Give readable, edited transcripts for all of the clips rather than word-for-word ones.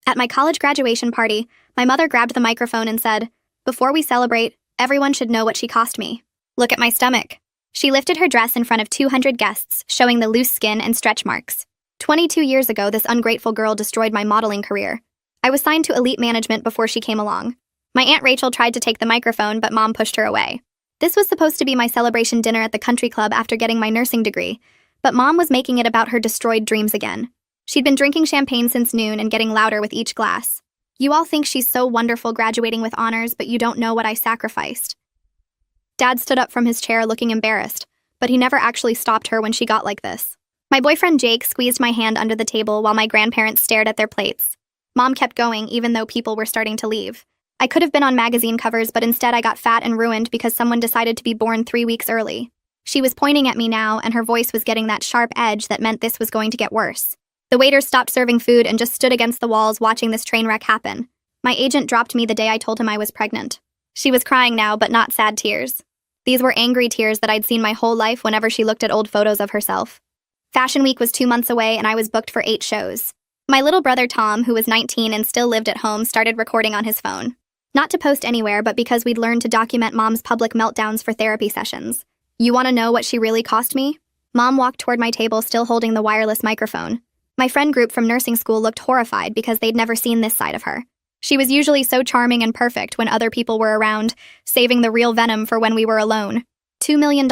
At my college graduation party, my mother grabbed the microphone and said, "Before we celebrate, everyone should know what she cost me. Look at my stomach." She lifted her dress in front of 200 guests, showing the loose skin and stretch marks. 22 years ago, this ungrateful girl destroyed my modeling career. I was signed to elite management before she came along. My Aunt Rachel tried to take the microphone, but Mom pushed her away. This was supposed to be my celebration dinner at the country club after getting my nursing degree, but Mom was making it about her destroyed dreams again. She'd been drinking champagne since noon and getting louder with each glass. "You all think she's so wonderful graduating with honors, but you don't know what I sacrificed." Dad stood up from his chair looking embarrassed, but he never actually stopped her when she got like this. My boyfriend Jake squeezed my hand under the table while my grandparents stared at their plates. Mom kept going even though people were starting to leave. I could have been on magazine covers, but instead I got fat and ruined because someone decided to be born 3 weeks early. She was pointing at me now, and her voice was getting that sharp edge that meant this was going to get worse. The waiters stopped serving food and just stood against the walls watching this train wreck happen. My agent dropped me the day I told him I was pregnant. She was crying now, but not sad tears. These were angry tears that I'd seen my whole life whenever she looked at old photos of herself. Fashion Week was 2 months away, and I was booked for 8 shows. My little brother Tom, who was 19 and still lived at home, started recording on his phone. Not to post anywhere, but because we'd learned to document Mom's public meltdowns for therapy sessions. You want to know what she really cost me? Mom walked toward my table, still holding the wireless microphone. My friend group from nursing school looked horrified because they'd never seen this side of her. She was usually so charming and perfect when other people were around, saving the real venom for when we were alone. $2 million.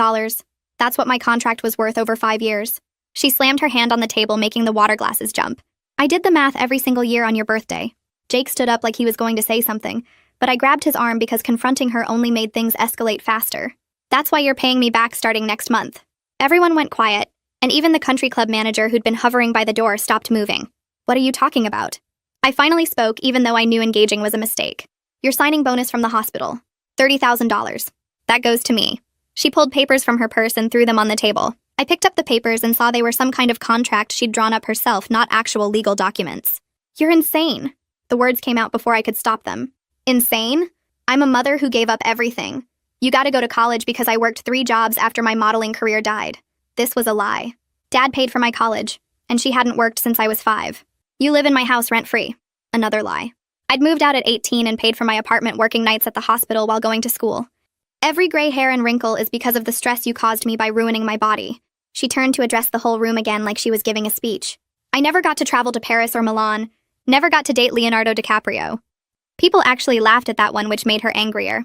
That's what my contract was worth over 5 years. She slammed her hand on the table, making the water glasses jump. "I did the math every single year on your birthday." Jake stood up like he was going to say something, but I grabbed his arm because confronting her only made things escalate faster. "That's why you're paying me back starting next month." Everyone went quiet, and even the country club manager who'd been hovering by the door stopped moving. "What are you talking about?" I finally spoke, even though I knew engaging was a mistake. "Your signing bonus from the hospital. $30,000. That goes to me." She pulled papers from her purse and threw them on the table. I picked up the papers and saw they were some kind of contract she'd drawn up herself, not actual legal documents. "You're insane." The words came out before I could stop them. Insane? I'm a mother who gave up everything. You gotta go to college because I worked 3 jobs after my modeling career died. This was a lie. Dad paid for my college, and she hadn't worked since I was 5. You live in my house rent-free. Another lie. I'd moved out at 18 and paid for my apartment working nights at the hospital while going to school. Every gray hair and wrinkle is because of the stress you caused me by ruining my body. She turned to address the whole room again like she was giving a speech. I never got to travel to Paris or Milan, never got to date Leonardo DiCaprio. People actually laughed at that one, which made her angrier.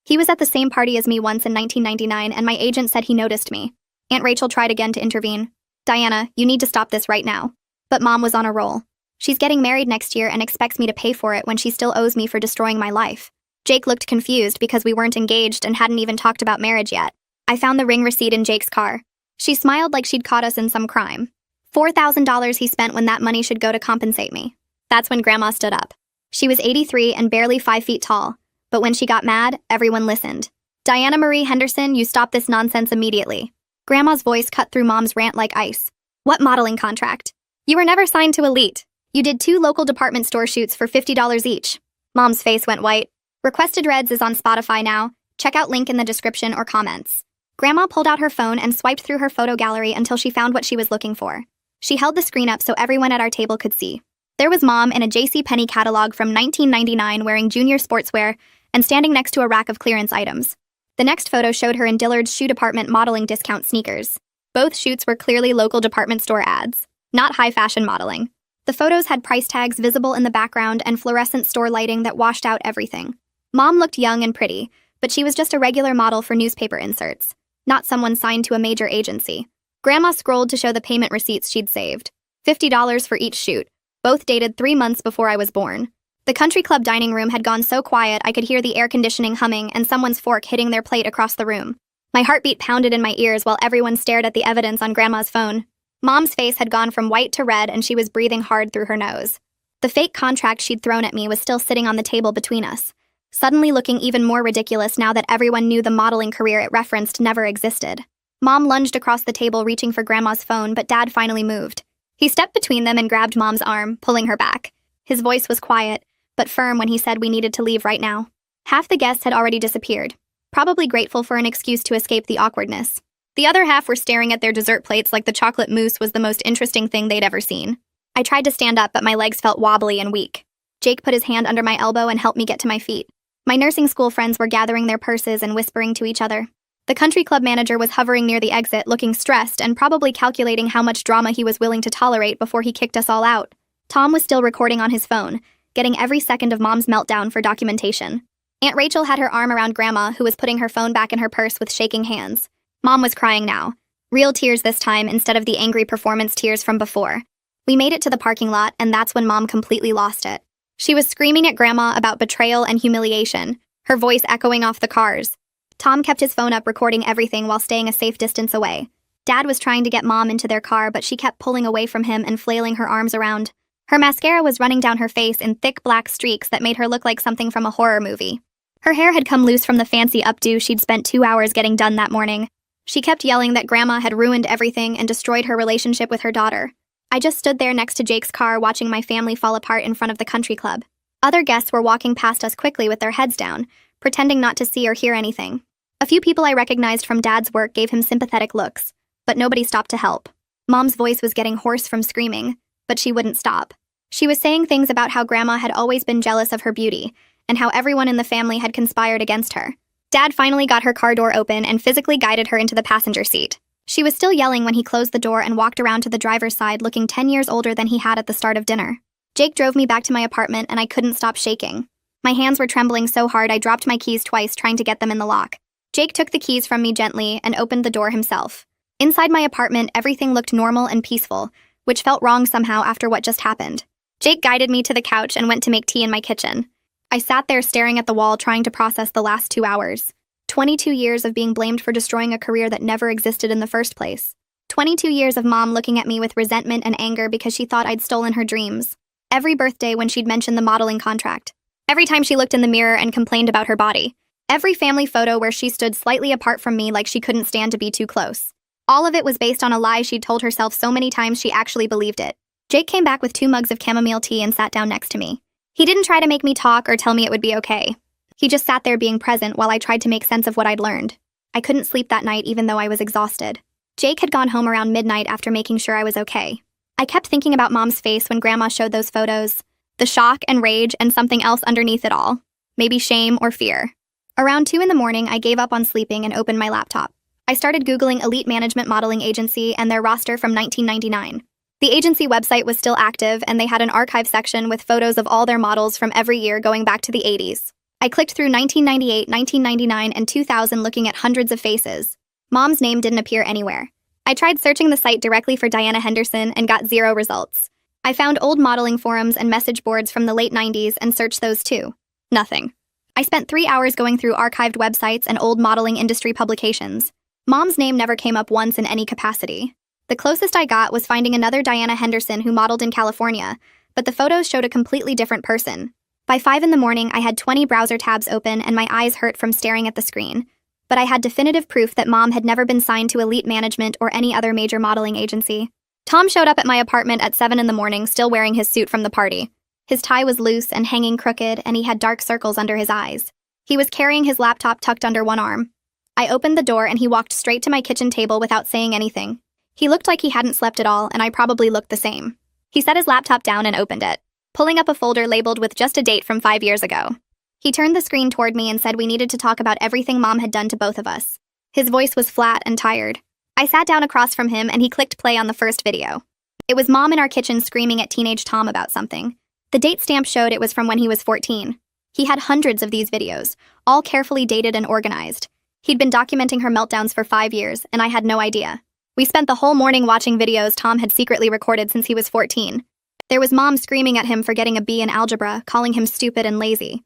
He was at the same party as me once in 1999, and my agent said he noticed me. Aunt Rachel tried again to intervene. "Diana, you need to stop this right now." But Mom was on a roll. "She's getting married next year and expects me to pay for it when she still owes me for destroying my life." Jake looked confused because we weren't engaged and hadn't even talked about marriage yet. I found the ring receipt in Jake's car. She smiled like she'd caught us in some crime. $4,000 he spent when that money should go to compensate me. That's when Grandma stood up. She was 83 and barely 5 feet tall, but when she got mad, everyone listened. "Diana Marie Henderson, you stop this nonsense immediately." Grandma's voice cut through Mom's rant like ice. "What modeling contract? You were never signed to Elite. You did 2 local department store shoots for $50 each." Mom's face went white. "Requested Reds is on Spotify now. Check out link in the description or comments." Grandma pulled out her phone and swiped through her photo gallery until she found what she was looking for. She held the screen up so everyone at our table could see. There was Mom in a JCPenney catalog from 1999 wearing junior sportswear and standing next to a rack of clearance items. The next photo showed her in Dillard's shoe department modeling discount sneakers. Both shoots were clearly local department store ads, not high-fashion modeling. The photos had price tags visible in the background and fluorescent store lighting that washed out everything. Mom looked young and pretty, but she was just a regular model for newspaper inserts, not someone signed to a major agency. Grandma scrolled to show the payment receipts she'd saved. $50 for each shoot, both dated 3 months before I was born. The country club dining room had gone so quiet I could hear the air conditioning humming and someone's fork hitting their plate across the room. My heartbeat pounded in my ears while everyone stared at the evidence on Grandma's phone. Mom's face had gone from white to red and she was breathing hard through her nose. The fake contract she'd thrown at me was still sitting on the table between us, suddenly looking even more ridiculous now that everyone knew the modeling career it referenced never existed. Mom lunged across the table reaching for Grandma's phone, but Dad finally moved. He stepped between them and grabbed Mom's arm, pulling her back. His voice was quiet, but firm when he said we needed to leave right now. Half the guests had already disappeared, probably grateful for an excuse to escape the awkwardness. The other half were staring at their dessert plates like the chocolate mousse was the most interesting thing they'd ever seen. I tried to stand up, but my legs felt wobbly and weak. Jake put his hand under my elbow and helped me get to my feet. My nursing school friends were gathering their purses and whispering to each other. The country club manager was hovering near the exit, looking stressed and probably calculating how much drama he was willing to tolerate before he kicked us all out. Tom was still recording on his phone, getting every second of Mom's meltdown for documentation. Aunt Rachel had her arm around Grandma, who was putting her phone back in her purse with shaking hands. Mom was crying now. Real tears this time instead of the angry performance tears from before. We made it to the parking lot, and that's when Mom completely lost it. She was screaming at Grandma about betrayal and humiliation, her voice echoing off the cars. Tom kept his phone up recording everything while staying a safe distance away. Dad was trying to get Mom into their car, but she kept pulling away from him and flailing her arms around. Her mascara was running down her face in thick black streaks that made her look like something from a horror movie. Her hair had come loose from the fancy updo she'd spent 2 hours getting done that morning. She kept yelling that Grandma had ruined everything and destroyed her relationship with her daughter. I just stood there next to Jake's car watching my family fall apart in front of the country club. Other guests were walking past us quickly with their heads down, pretending not to see or hear anything. A few people I recognized from Dad's work gave him sympathetic looks, but nobody stopped to help. Mom's voice was getting hoarse from screaming, but she wouldn't stop. She was saying things about how Grandma had always been jealous of her beauty, and how everyone in the family had conspired against her. Dad finally got her car door open and physically guided her into the passenger seat. She was still yelling when he closed the door and walked around to the driver's side looking 10 years older than he had at the start of dinner. Jake drove me back to my apartment and I couldn't stop shaking. My hands were trembling so hard I dropped my keys twice trying to get them in the lock. Jake took the keys from me gently and opened the door himself. Inside my apartment, everything looked normal and peaceful, which felt wrong somehow after what just happened. Jake guided me to the couch and went to make tea in my kitchen. I sat there staring at the wall trying to process the last 2 hours. 22 years of being blamed for destroying a career that never existed in the first place. 22 years of Mom looking at me with resentment and anger because she thought I'd stolen her dreams. Every birthday when she'd mentioned the modeling contract. Every time she looked in the mirror and complained about her body. Every family photo where she stood slightly apart from me like she couldn't stand to be too close. All of it was based on a lie she'd told herself so many times she actually believed it. Jake came back with 2 mugs of chamomile tea and sat down next to me. He didn't try to make me talk or tell me it would be okay. He just sat there being present while I tried to make sense of what I'd learned. I couldn't sleep that night even though I was exhausted. Jake had gone home around midnight after making sure I was okay. I kept thinking about Mom's face when Grandma showed those photos. The shock and rage and something else underneath it all. Maybe shame or fear. Around 2 in the morning, I gave up on sleeping and opened my laptop. I started Googling Elite Management Modeling Agency and their roster from 1999. The agency website was still active and they had an archive section with photos of all their models from every year going back to the 80s. I clicked through 1998, 1999, and 2000 looking at hundreds of faces. Mom's name didn't appear anywhere. I tried searching the site directly for Diana Henderson and got 0 results. I found old modeling forums and message boards from the late 90s and searched those too. Nothing. I spent 3 hours going through archived websites and old modeling industry publications. Mom's name never came up once in any capacity. The closest I got was finding another Diana Henderson who modeled in California, but the photos showed a completely different person. By 5 in the morning, I had 20 browser tabs open and my eyes hurt from staring at the screen. But I had definitive proof that Mom had never been signed to Elite Management or any other major modeling agency. Tom showed up at my apartment at 7 in the morning, still wearing his suit from the party. His tie was loose and hanging crooked, and he had dark circles under his eyes. He was carrying his laptop tucked under one arm. I opened the door and he walked straight to my kitchen table without saying anything. He looked like he hadn't slept at all, and I probably looked the same. He set his laptop down and opened it, pulling up a folder labeled with just a date from 5 years ago. He turned the screen toward me and said we needed to talk about everything Mom had done to both of us. His voice was flat and tired. I sat down across from him and he clicked play on the first video. It was Mom in our kitchen screaming at teenage Tom about something. The date stamp showed it was from when he was 14. He had hundreds of these videos, all carefully dated and organized. He'd been documenting her meltdowns for 5 years, and I had no idea. We spent the whole morning watching videos Tom had secretly recorded since he was 14. There was Mom screaming at him for getting a B in algebra, calling him stupid and lazy.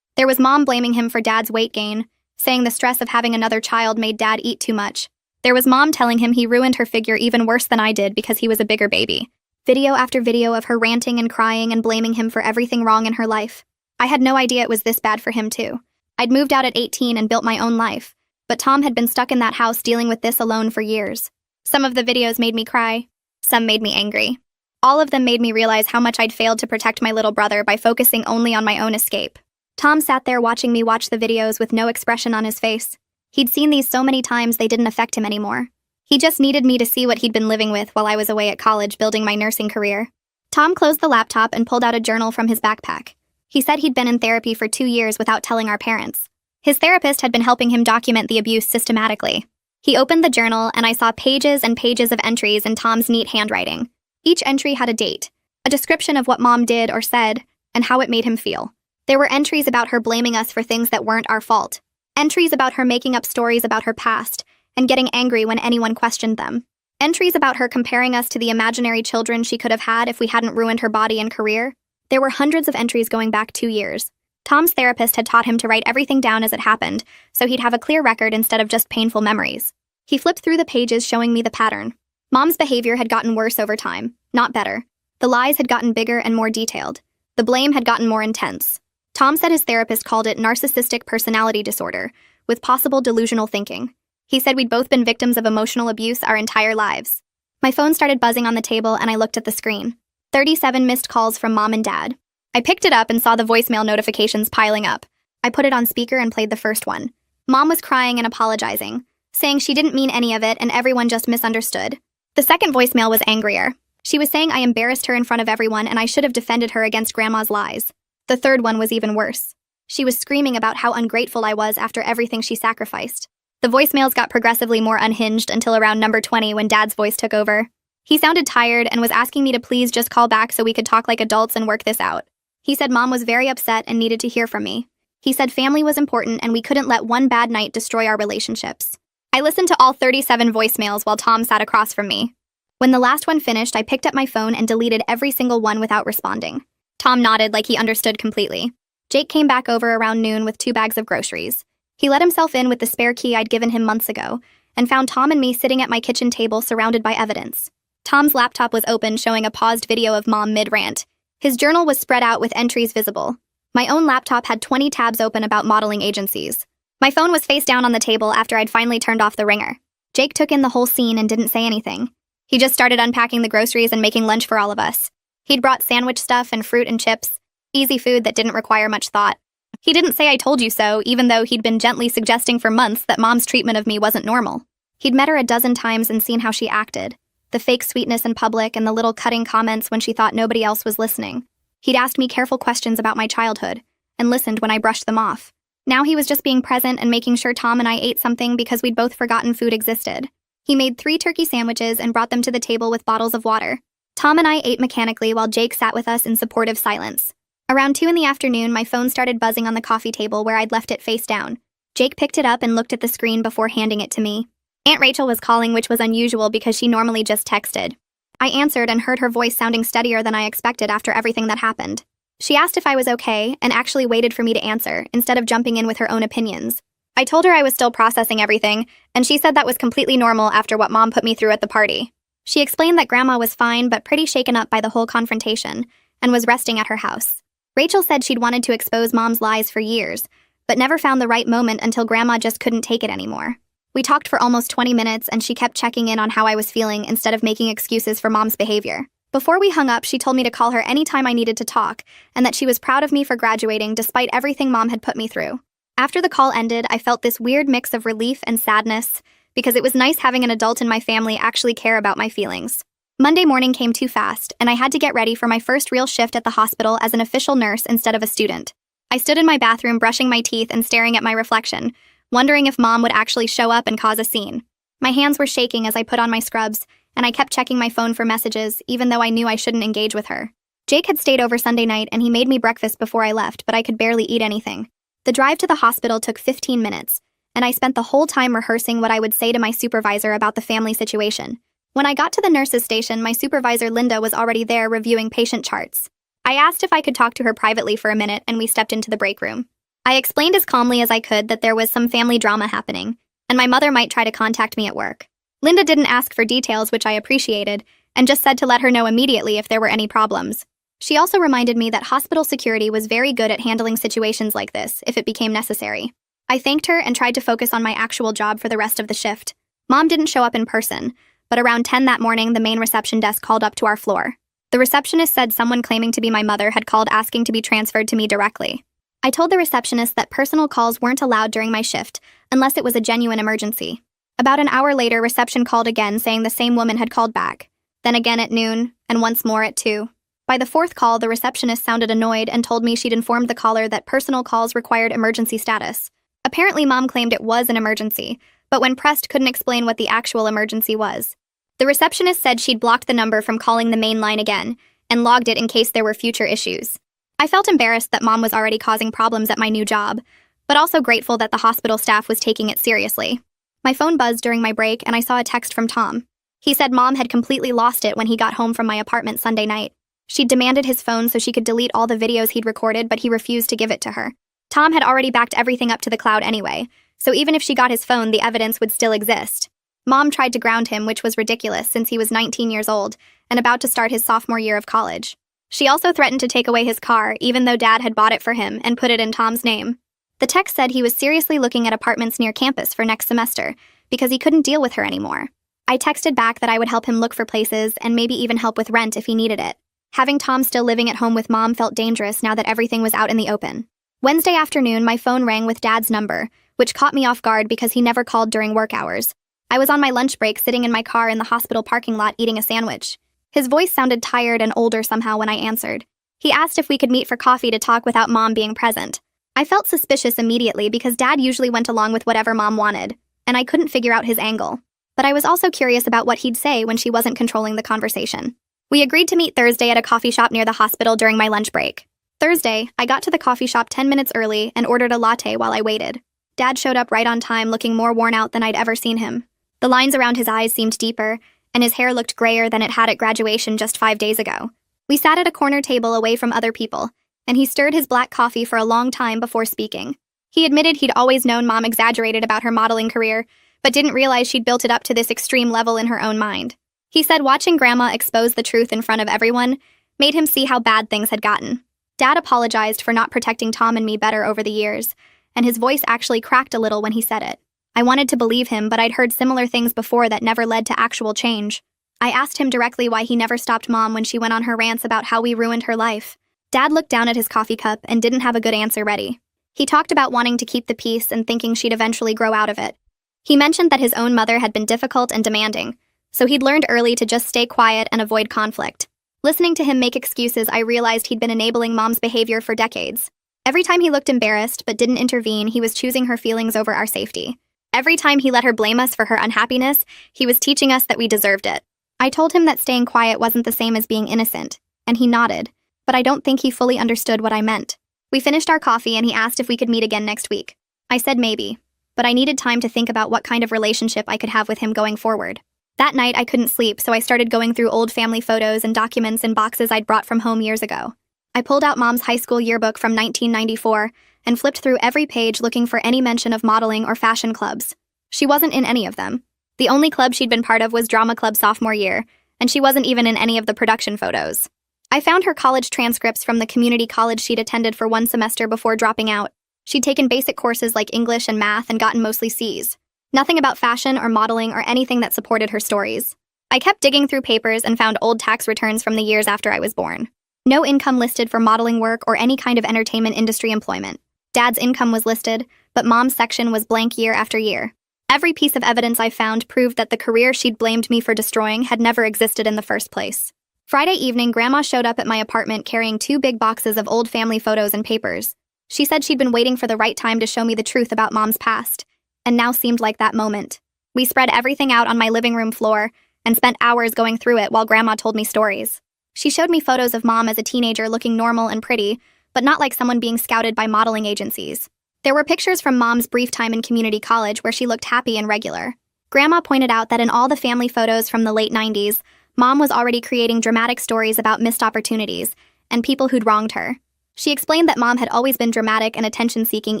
There was Mom blaming him for Dad's weight gain, saying the stress of having another child made Dad eat too much. There was Mom telling him he ruined her figure even worse than I did because he was a bigger baby. Video after video of her ranting and crying and blaming him for everything wrong in her life. I had no idea it was this bad for him too. I'd moved out at 18 and built my own life, but Tom had been stuck in that house dealing with this alone for years. Some of the videos made me cry. Some made me angry. All of them made me realize how much I'd failed to protect my little brother by focusing only on my own escape. Tom sat there watching me watch the videos with no expression on his face. He'd seen these so many times they didn't affect him anymore. He just needed me to see what he'd been living with while I was away at college building my nursing career. Tom closed the laptop and pulled out a journal from his backpack. He said he'd been in therapy for 2 years without telling our parents. His therapist had been helping him document the abuse systematically. He opened the journal, and I saw pages and pages of entries in Tom's neat handwriting. Each entry had a date, a description of what Mom did or said, and how it made him feel. There were entries about her blaming us for things that weren't our fault. Entries about her making up stories about her past and getting angry when anyone questioned them. Entries about her comparing us to the imaginary children she could have had if we hadn't ruined her body and career. There were hundreds of entries going back 2 years. Tom's therapist had taught him to write everything down as it happened, so he'd have a clear record instead of just painful memories. He flipped through the pages showing me the pattern. Mom's behavior had gotten worse over time, not better. The lies had gotten bigger and more detailed. The blame had gotten more intense. Tom said his therapist called it narcissistic personality disorder, with possible delusional thinking. He said we'd both been victims of emotional abuse our entire lives. My phone started buzzing on the table and I looked at the screen. 37 missed calls from Mom and Dad. I picked it up and saw the voicemail notifications piling up. I put it on speaker and played the first one. Mom was crying and apologizing, saying she didn't mean any of it and everyone just misunderstood. The second voicemail was angrier. She was saying I embarrassed her in front of everyone and I should have defended her against Grandma's lies. The third one was even worse. She was screaming about how ungrateful I was after everything she sacrificed. The voicemails got progressively more unhinged until around number 20 when Dad's voice took over. He sounded tired and was asking me to please just call back so we could talk like adults and work this out. He said Mom was very upset and needed to hear from me. He said family was important and we couldn't let one bad night destroy our relationships. I listened to all 37 voicemails while Tom sat across from me. When the last one finished, I picked up my phone and deleted every single one without responding. Tom nodded like he understood completely. Jake came back over around noon with 2 bags of groceries. He let himself in with the spare key I'd given him months ago and found Tom and me sitting at my kitchen table surrounded by evidence. Tom's laptop was open, showing a paused video of Mom mid-rant. His journal was spread out with entries visible. My own laptop had 20 tabs open about modeling agencies. My phone was face down on the table after I'd finally turned off the ringer. Jake took in the whole scene and didn't say anything. He just started unpacking the groceries and making lunch for all of us. He'd brought sandwich stuff and fruit and chips, easy food that didn't require much thought. He didn't say I told you so, even though he'd been gently suggesting for months that Mom's treatment of me wasn't normal. He'd met her a dozen times and seen how she acted. The fake sweetness in public and the little cutting comments when she thought nobody else was listening. He'd asked me careful questions about my childhood and listened when I brushed them off. Now he was just being present and making sure Tom and I ate something because we'd both forgotten food existed. He made 3 turkey sandwiches and brought them to the table with bottles of water. Tom and I ate mechanically while Jake sat with us in supportive silence. Around 2 in the afternoon, my phone started buzzing on the coffee table where I'd left it face down. Jake picked it up and looked at the screen before handing it to me. Aunt Rachel was calling, which was unusual because she normally just texted. I answered and heard her voice sounding steadier than I expected after everything that happened. She asked if I was okay and actually waited for me to answer instead of jumping in with her own opinions. I told her I was still processing everything, and she said that was completely normal after what Mom put me through at the party. She explained that Grandma was fine but pretty shaken up by the whole confrontation and was resting at her house. Rachel said she'd wanted to expose Mom's lies for years, but never found the right moment until Grandma just couldn't take it anymore. We talked for almost 20 minutes and she kept checking in on how I was feeling instead of making excuses for Mom's behavior. Before we hung up, she told me to call her anytime I needed to talk and that she was proud of me for graduating despite everything Mom had put me through. After the call ended, I felt this weird mix of relief and sadness because it was nice having an adult in my family actually care about my feelings. Monday morning came too fast, and I had to get ready for my first real shift at the hospital as an official nurse instead of a student. I stood in my bathroom brushing my teeth and staring at my reflection, wondering if Mom would actually show up and cause a scene. My hands were shaking as I put on my scrubs, and I kept checking my phone for messages, even though I knew I shouldn't engage with her. Jake had stayed over Sunday night and he made me breakfast before I left, but I could barely eat anything. The drive to the hospital took 15 minutes, and I spent the whole time rehearsing what I would say to my supervisor about the family situation. When I got to the nurse's station, my supervisor Linda was already there reviewing patient charts. I asked if I could talk to her privately for a minute, and we stepped into the break room. I explained as calmly as I could that there was some family drama happening, and my mother might try to contact me at work. Linda didn't ask for details, which I appreciated, and just said to let her know immediately if there were any problems. She also reminded me that hospital security was very good at handling situations like this, if it became necessary. I thanked her and tried to focus on my actual job for the rest of the shift. Mom didn't show up in person, but around 10 that morning, the main reception desk called up to our floor. The receptionist said someone claiming to be my mother had called asking to be transferred to me directly. I told the receptionist that personal calls weren't allowed during my shift, unless it was a genuine emergency. About an hour later, reception called again saying the same woman had called back, then again at noon, and once more at 2. By the fourth call, the receptionist sounded annoyed and told me she'd informed the caller that personal calls required emergency status. Apparently, Mom claimed it was an emergency, but when pressed, couldn't explain what the actual emergency was. The receptionist said she'd blocked the number from calling the main line again and logged it in case there were future issues. I felt embarrassed that Mom was already causing problems at my new job, but also grateful that the hospital staff was taking it seriously. My phone buzzed during my break and I saw a text from Tom. He said Mom had completely lost it when he got home from my apartment Sunday night. She'd demanded his phone so she could delete all the videos he'd recorded, but he refused to give it to her. Tom had already backed everything up to the cloud anyway, so even if she got his phone, the evidence would still exist. Mom tried to ground him, which was ridiculous since he was 19 years old and about to start his sophomore year of college. She also threatened to take away his car, even though Dad had bought it for him and put it in Tom's name. The text said he was seriously looking at apartments near campus for next semester because he couldn't deal with her anymore. I texted back that I would help him look for places and maybe even help with rent if he needed it. Having Tom still living at home with Mom felt dangerous now that everything was out in the open. Wednesday afternoon, my phone rang with Dad's number, which caught me off guard because he never called during work hours. I was on my lunch break sitting in my car in the hospital parking lot eating a sandwich. His voice sounded tired and older somehow when I answered. He asked if we could meet for coffee to talk without Mom being present. I felt suspicious immediately because Dad usually went along with whatever Mom wanted, and I couldn't figure out his angle. But I was also curious about what he'd say when she wasn't controlling the conversation. We agreed to meet Thursday at a coffee shop near the hospital during my lunch break. Thursday, I got to the coffee shop 10 minutes early and ordered a latte while I waited. Dad showed up right on time, looking more worn out than I'd ever seen him. The lines around his eyes seemed deeper, and his hair looked grayer than it had at graduation just 5 days ago. We sat at a corner table away from other people, and he stirred his black coffee for a long time before speaking. He admitted he'd always known Mom exaggerated about her modeling career, but didn't realize she'd built it up to this extreme level in her own mind. He said watching Grandma expose the truth in front of everyone made him see how bad things had gotten. Dad apologized for not protecting Tom and me better over the years, and his voice actually cracked a little when he said it. I wanted to believe him, but I'd heard similar things before that never led to actual change. I asked him directly why he never stopped Mom when she went on her rants about how we ruined her life. Dad looked down at his coffee cup and didn't have a good answer ready. He talked about wanting to keep the peace and thinking she'd eventually grow out of it. He mentioned that his own mother had been difficult and demanding, so he'd learned early to just stay quiet and avoid conflict. Listening to him make excuses, I realized he'd been enabling Mom's behavior for decades. Every time he looked embarrassed but didn't intervene, he was choosing her feelings over our safety. Every time he let her blame us for her unhappiness, he was teaching us that we deserved it. I told him that staying quiet wasn't the same as being innocent, and he nodded, but I don't think he fully understood what I meant. We finished our coffee and he asked if we could meet again next week. I said maybe, but I needed time to think about what kind of relationship I could have with him going forward. That night, I couldn't sleep, so I started going through old family photos and documents in boxes I'd brought from home years ago. I pulled out Mom's high school yearbook from 1994 and flipped through every page looking for any mention of modeling or fashion clubs. She wasn't in any of them. The only club she'd been part of was drama club sophomore year, and she wasn't even in any of the production photos. I found her college transcripts from the community college she'd attended for one semester before dropping out. She'd taken basic courses like English and math and gotten mostly C's. Nothing about fashion or modeling or anything that supported her stories. I kept digging through papers and found old tax returns from the years after I was born. No income listed for modeling work or any kind of entertainment industry employment. Dad's income was listed, but Mom's section was blank year after year. Every piece of evidence I found proved that the career she'd blamed me for destroying had never existed in the first place. Friday evening, Grandma showed up at my apartment carrying 2 big boxes of old family photos and papers. She said she'd been waiting for the right time to show me the truth about Mom's past, and now seemed like that moment. We spread everything out on my living room floor and spent hours going through it while Grandma told me stories. She showed me photos of Mom as a teenager looking normal and pretty, but not like someone being scouted by modeling agencies. There were pictures from Mom's brief time in community college where she looked happy and regular. Grandma pointed out that in all the family photos from the late 90s, Mom was already creating dramatic stories about missed opportunities and people who'd wronged her. She explained that Mom had always been dramatic and attention-seeking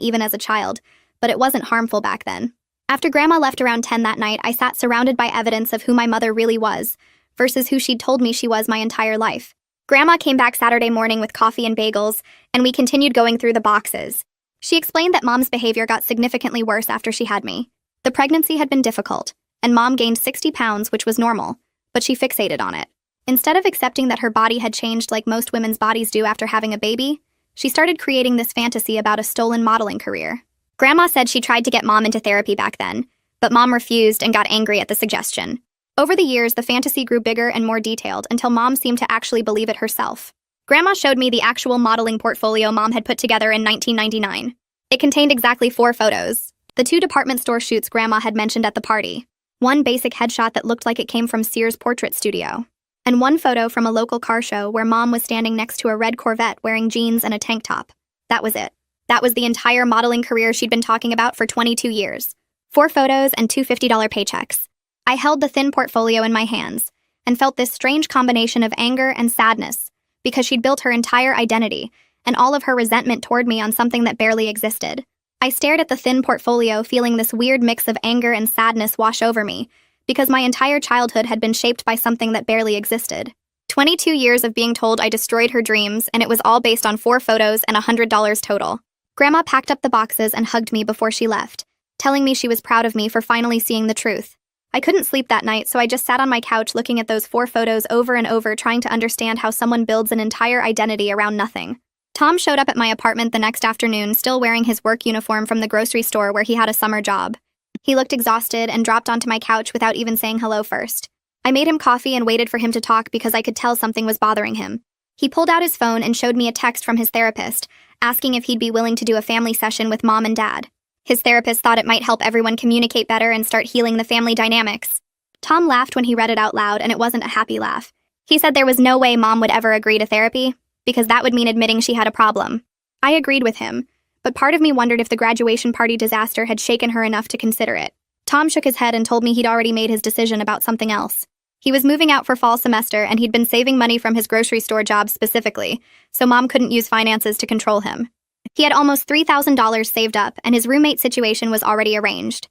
even as a child, but it wasn't harmful back then. After Grandma left around 10 that night, I sat surrounded by evidence of who my mother really was, versus who she'd told me she was my entire life. Grandma came back Saturday morning with coffee and bagels, and we continued going through the boxes. She explained that Mom's behavior got significantly worse after she had me. The pregnancy had been difficult, and Mom gained 60 pounds, which was normal, but she fixated on it. Instead of accepting that her body had changed like most women's bodies do after having a baby, she started creating this fantasy about a stolen modeling career. Grandma said she tried to get Mom into therapy back then, but Mom refused and got angry at the suggestion. Over the years, the fantasy grew bigger and more detailed until Mom seemed to actually believe it herself. Grandma showed me the actual modeling portfolio Mom had put together in 1999. It contained exactly 4 photos. The 2 department store shoots Grandma had mentioned at the party. One basic headshot that looked like it came from Sears Portrait Studio. And 1 photo from a local car show where Mom was standing next to a red Corvette wearing jeans and a tank top. That was it. That was the entire modeling career she'd been talking about for 22 years. 4 photos and 2 $50 paychecks. I held the thin portfolio in my hands and felt this strange combination of anger and sadness because she'd built her entire identity and all of her resentment toward me on something that barely existed. I stared at the thin portfolio, feeling this weird mix of anger and sadness wash over me because my entire childhood had been shaped by something that barely existed. 22 years of being told I destroyed her dreams, and it was all based on 4 photos and $100 total. Grandma packed up the boxes and hugged me before she left, telling me she was proud of me for finally seeing the truth. I couldn't sleep that night, so I just sat on my couch looking at those 4 photos over and over, trying to understand how someone builds an entire identity around nothing. Tom showed up at my apartment the next afternoon, still wearing his work uniform from the grocery store where he had a summer job. He looked exhausted and dropped onto my couch without even saying hello first. I made him coffee and waited for him to talk because I could tell something was bothering him. He pulled out his phone and showed me a text from his therapist, asking if he'd be willing to do a family session with Mom and Dad. His therapist thought it might help everyone communicate better and start healing the family dynamics. Tom laughed when he read it out loud, and it wasn't a happy laugh. He said there was no way Mom would ever agree to therapy, because that would mean admitting she had a problem. I agreed with him, but part of me wondered if the graduation party disaster had shaken her enough to consider it. Tom shook his head and told me he'd already made his decision about something else. He was moving out for fall semester, and he'd been saving money from his grocery store job specifically, so Mom couldn't use finances to control him. He had almost $3,000 saved up, and his roommate situation was already arranged.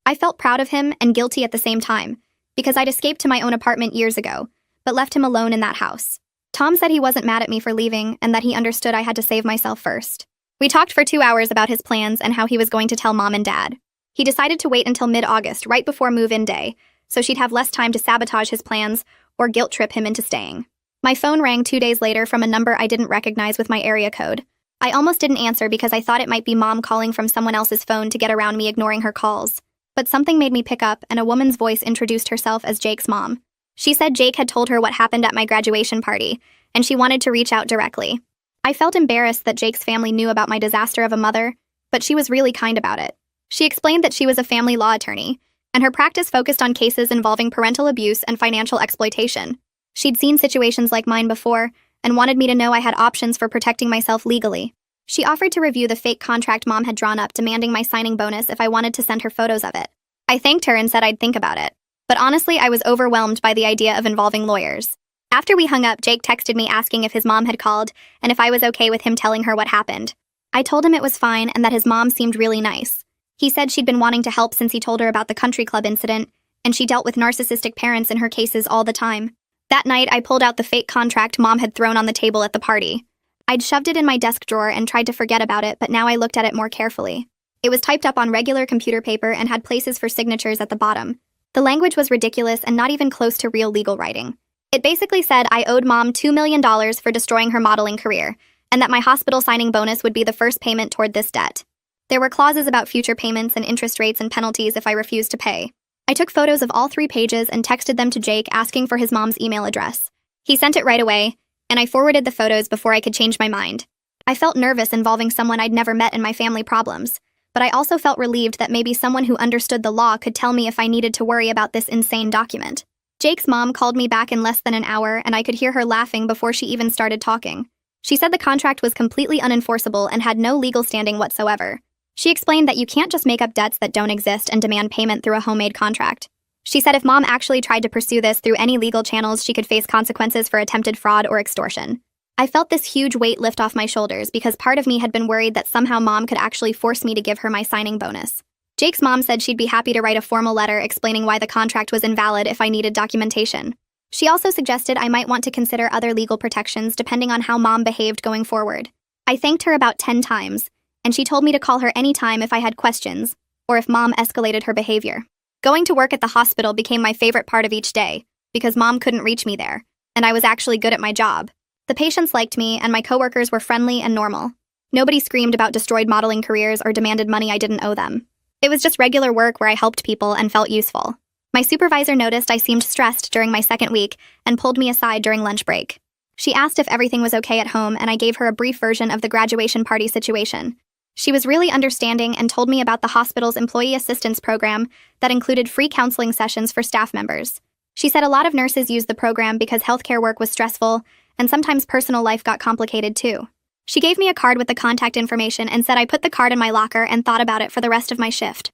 I felt proud of him and guilty at the same time, because I'd escaped to my own apartment years ago, but left him alone in that house. Tom said he wasn't mad at me for leaving, and that he understood I had to save myself first. We talked for 2 hours about his plans and how he was going to tell Mom and Dad. He decided to wait until mid-August, right before move-in day, so she'd have less time to sabotage his plans or guilt-trip him into staying. My phone rang 2 days later from a number I didn't recognize with my area code. I almost didn't answer because I thought it might be Mom calling from someone else's phone to get around me ignoring her calls. But something made me pick up, and a woman's voice introduced herself as Jake's mom. She said Jake had told her what happened at my graduation party, and she wanted to reach out directly. I felt embarrassed that Jake's family knew about my disaster of a mother, but she was really kind about it. She explained that she was a family law attorney, and her practice focused on cases involving parental abuse and financial exploitation. She'd seen situations like mine before, and wanted me to know I had options for protecting myself legally. She offered to review the fake contract Mom had drawn up, demanding my signing bonus if I wanted to send her photos of it. I thanked her and said I'd think about it. But honestly, I was overwhelmed by the idea of involving lawyers. After we hung up, Jake texted me asking if his mom had called, and if I was okay with him telling her what happened. I told him it was fine and that his mom seemed really nice. He said she'd been wanting to help since he told her about the country club incident, and she dealt with narcissistic parents in her cases all the time. That night, I pulled out the fake contract Mom had thrown on the table at the party. I'd shoved it in my desk drawer and tried to forget about it, but now I looked at it more carefully. It was typed up on regular computer paper and had places for signatures at the bottom. The language was ridiculous and not even close to real legal writing. It basically said I owed Mom $2 million for destroying her modeling career, and that my hospital signing bonus would be the first payment toward this debt. There were clauses about future payments and interest rates and penalties if I refused to pay. I took photos of all 3 pages and texted them to Jake asking for his mom's email address. He sent it right away, and I forwarded the photos before I could change my mind. I felt nervous involving someone I'd never met in my family problems, but I also felt relieved that maybe someone who understood the law could tell me if I needed to worry about this insane document. Jake's mom called me back in less than an hour, and I could hear her laughing before she even started talking. She said the contract was completely unenforceable and had no legal standing whatsoever. She explained that you can't just make up debts that don't exist and demand payment through a homemade contract. She said if Mom actually tried to pursue this through any legal channels, she could face consequences for attempted fraud or extortion. I felt this huge weight lift off my shoulders because part of me had been worried that somehow Mom could actually force me to give her my signing bonus. Jake's mom said she'd be happy to write a formal letter explaining why the contract was invalid if I needed documentation. She also suggested I might want to consider other legal protections depending on how Mom behaved going forward. I thanked her about 10 times, and she told me to call her anytime if I had questions, or if Mom escalated her behavior. Going to work at the hospital became my favorite part of each day, because Mom couldn't reach me there, and I was actually good at my job. The patients liked me, and my coworkers were friendly and normal. Nobody screamed about destroyed modeling careers or demanded money I didn't owe them. It was just regular work where I helped people and felt useful. My supervisor noticed I seemed stressed during my second week and pulled me aside during lunch break. She asked if everything was okay at home, and I gave her a brief version of the graduation party situation. She was really understanding and told me about the hospital's employee assistance program that included free counseling sessions for staff members. She said a lot of nurses used the program because healthcare work was stressful, and sometimes personal life got complicated too. She gave me a card with the contact information and said I put the card in my locker and thought about it for the rest of my shift.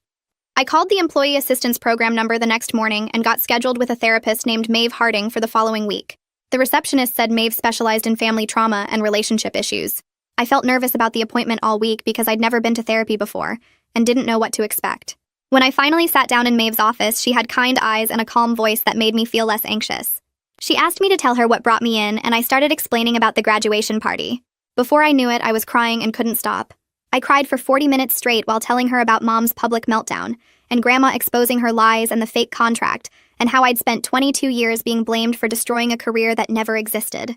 I called the employee assistance program number the next morning and got scheduled with a therapist named Maeve Harding for the following week. The receptionist said Maeve specialized in family trauma and relationship issues. I felt nervous about the appointment all week because I'd never been to therapy before and didn't know what to expect. When I finally sat down in Maeve's office, she had kind eyes and a calm voice that made me feel less anxious. She asked me to tell her what brought me in, and I started explaining about the graduation party. Before I knew it, I was crying and couldn't stop. I cried for 40 minutes straight while telling her about Mom's public meltdown, and Grandma exposing her lies and the fake contract, and how I'd spent 22 years being blamed for destroying a career that never existed.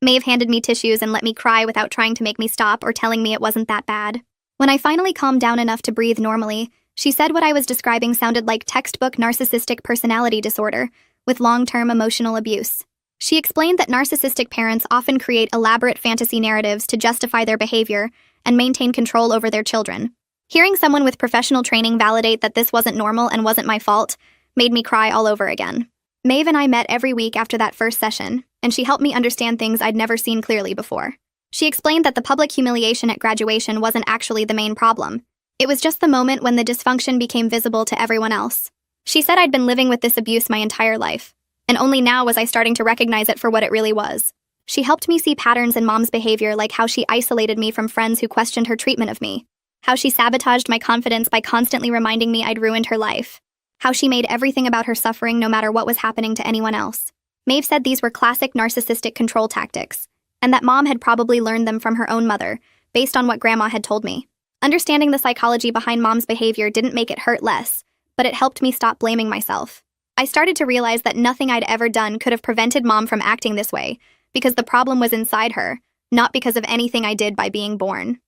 Maeve handed me tissues and let me cry without trying to make me stop or telling me it wasn't that bad. When I finally calmed down enough to breathe normally, she said what I was describing sounded like textbook narcissistic personality disorder with long-term emotional abuse. She explained that narcissistic parents often create elaborate fantasy narratives to justify their behavior and maintain control over their children. Hearing someone with professional training validate that this wasn't normal and wasn't my fault made me cry all over again. Maeve and I met every week after that first session, and she helped me understand things I'd never seen clearly before. She explained that the public humiliation at graduation wasn't actually the main problem. It was just the moment when the dysfunction became visible to everyone else. She said I'd been living with this abuse my entire life, and only now was I starting to recognize it for what it really was. She helped me see patterns in Mom's behavior, like how she isolated me from friends who questioned her treatment of me, how she sabotaged my confidence by constantly reminding me I'd ruined her life, how she made everything about her suffering no matter what was happening to anyone else. Maeve said these were classic narcissistic control tactics, and that Mom had probably learned them from her own mother, based on what Grandma had told me. Understanding the psychology behind Mom's behavior didn't make it hurt less, but it helped me stop blaming myself. I started to realize that nothing I'd ever done could have prevented Mom from acting this way, because the problem was inside her, not because of anything I did by being born.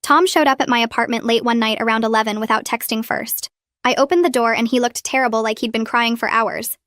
Tom showed up at my apartment late one night around 11 without texting first. I opened the door and he looked terrible, like he'd been crying for hours.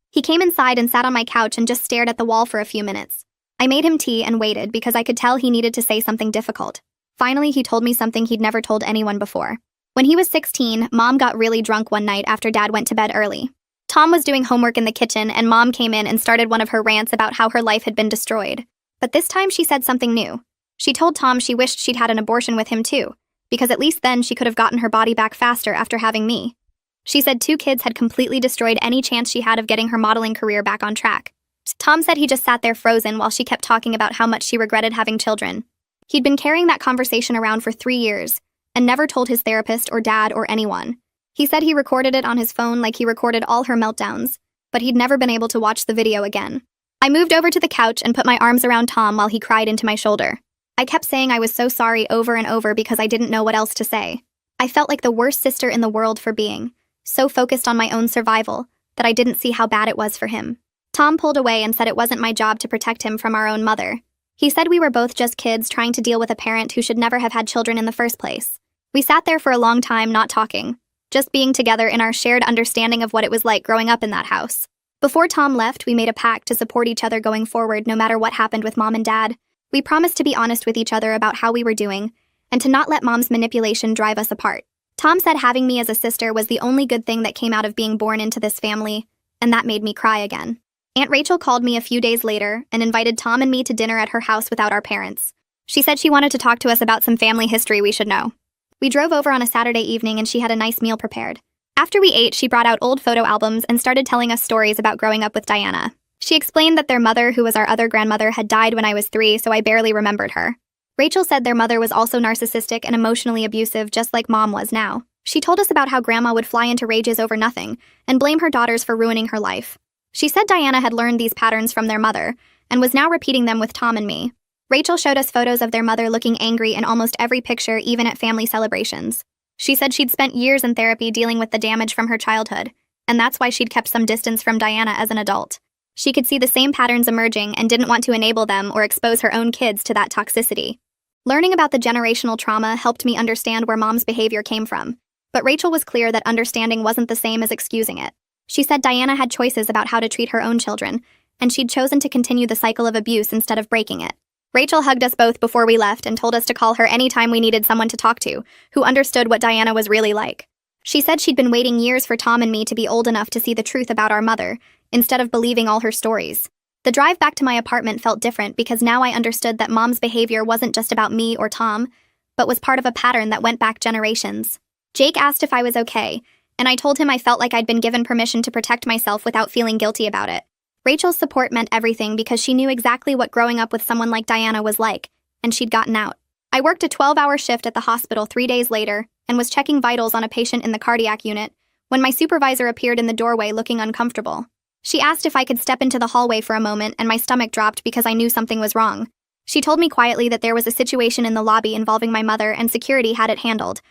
He came inside and sat on my couch and just stared at the wall for a few minutes. I made him tea and waited because I could tell he needed to say something difficult. Finally, he told me something he'd never told anyone before. When he was 16, Mom got really drunk one night after Dad went to bed early. Tom was doing homework in the kitchen and Mom came in and started one of her rants about how her life had been destroyed. But this time she said something new. She told Tom she wished she'd had an abortion with him too, because at least then she could have gotten her body back faster after having me. She said 2 kids had completely destroyed any chance she had of getting her modeling career back on track. Tom said he just sat there frozen while she kept talking about how much she regretted having children. He'd been carrying that conversation around for 3 years and never told his therapist or dad or anyone. He said he recorded it on his phone like he recorded all her meltdowns, but he'd never been able to watch the video again. I moved over to the couch and put my arms around Tom while he cried into my shoulder. I kept saying I was so sorry over and over because I didn't know what else to say. I felt like the worst sister in the world for being so focused on my own survival that I didn't see how bad it was for him. Tom pulled away and said it wasn't my job to protect him from our own mother. He said we were both just kids trying to deal with a parent who should never have had children in the first place. We sat there for a long time not talking, just being together in our shared understanding of what it was like growing up in that house. Before Tom left, we made a pact to support each other going forward no matter what happened with Mom and Dad. We promised to be honest with each other about how we were doing, and to not let Mom's manipulation drive us apart. Tom said having me as a sister was the only good thing that came out of being born into this family, and that made me cry again. Aunt Rachel called me a few days later and invited Tom and me to dinner at her house without our parents. She said she wanted to talk to us about some family history we should know. We drove over on a Saturday evening and she had a nice meal prepared. After we ate, she brought out old photo albums and started telling us stories about growing up with Diana. She explained that their mother, who was our other grandmother, had died when I was 3, so I barely remembered her. Rachel said their mother was also narcissistic and emotionally abusive, just like Mom was now. She told us about how Grandma would fly into rages over nothing and blame her daughters for ruining her life. She said Diana had learned these patterns from their mother and was now repeating them with Tom and me. Rachel showed us photos of their mother looking angry in almost every picture, even at family celebrations. She said she'd spent years in therapy dealing with the damage from her childhood, and that's why she'd kept some distance from Diana as an adult. She could see the same patterns emerging and didn't want to enable them or expose her own kids to that toxicity. Learning about the generational trauma helped me understand where Mom's behavior came from, but Rachel was clear that understanding wasn't the same as excusing it. She said Diana had choices about how to treat her own children, and she'd chosen to continue the cycle of abuse instead of breaking it. Rachel hugged us both before we left and told us to call her anytime we needed someone to talk to, who understood what Diana was really like. She said she'd been waiting years for Tom and me to be old enough to see the truth about our mother, instead of believing all her stories. The drive back to my apartment felt different because now I understood that Mom's behavior wasn't just about me or Tom, but was part of a pattern that went back generations. Jake asked if I was okay, and I told him I felt like I'd been given permission to protect myself without feeling guilty about it. Rachel's support meant everything because she knew exactly what growing up with someone like Diana was like, and she'd gotten out. I worked a 12-hour shift at the hospital 3 days later and was checking vitals on a patient in the cardiac unit when my supervisor appeared in the doorway looking uncomfortable. She asked if I could step into the hallway for a moment, and my stomach dropped because I knew something was wrong. She told me quietly that there was a situation in the lobby involving my mother and security had it handled,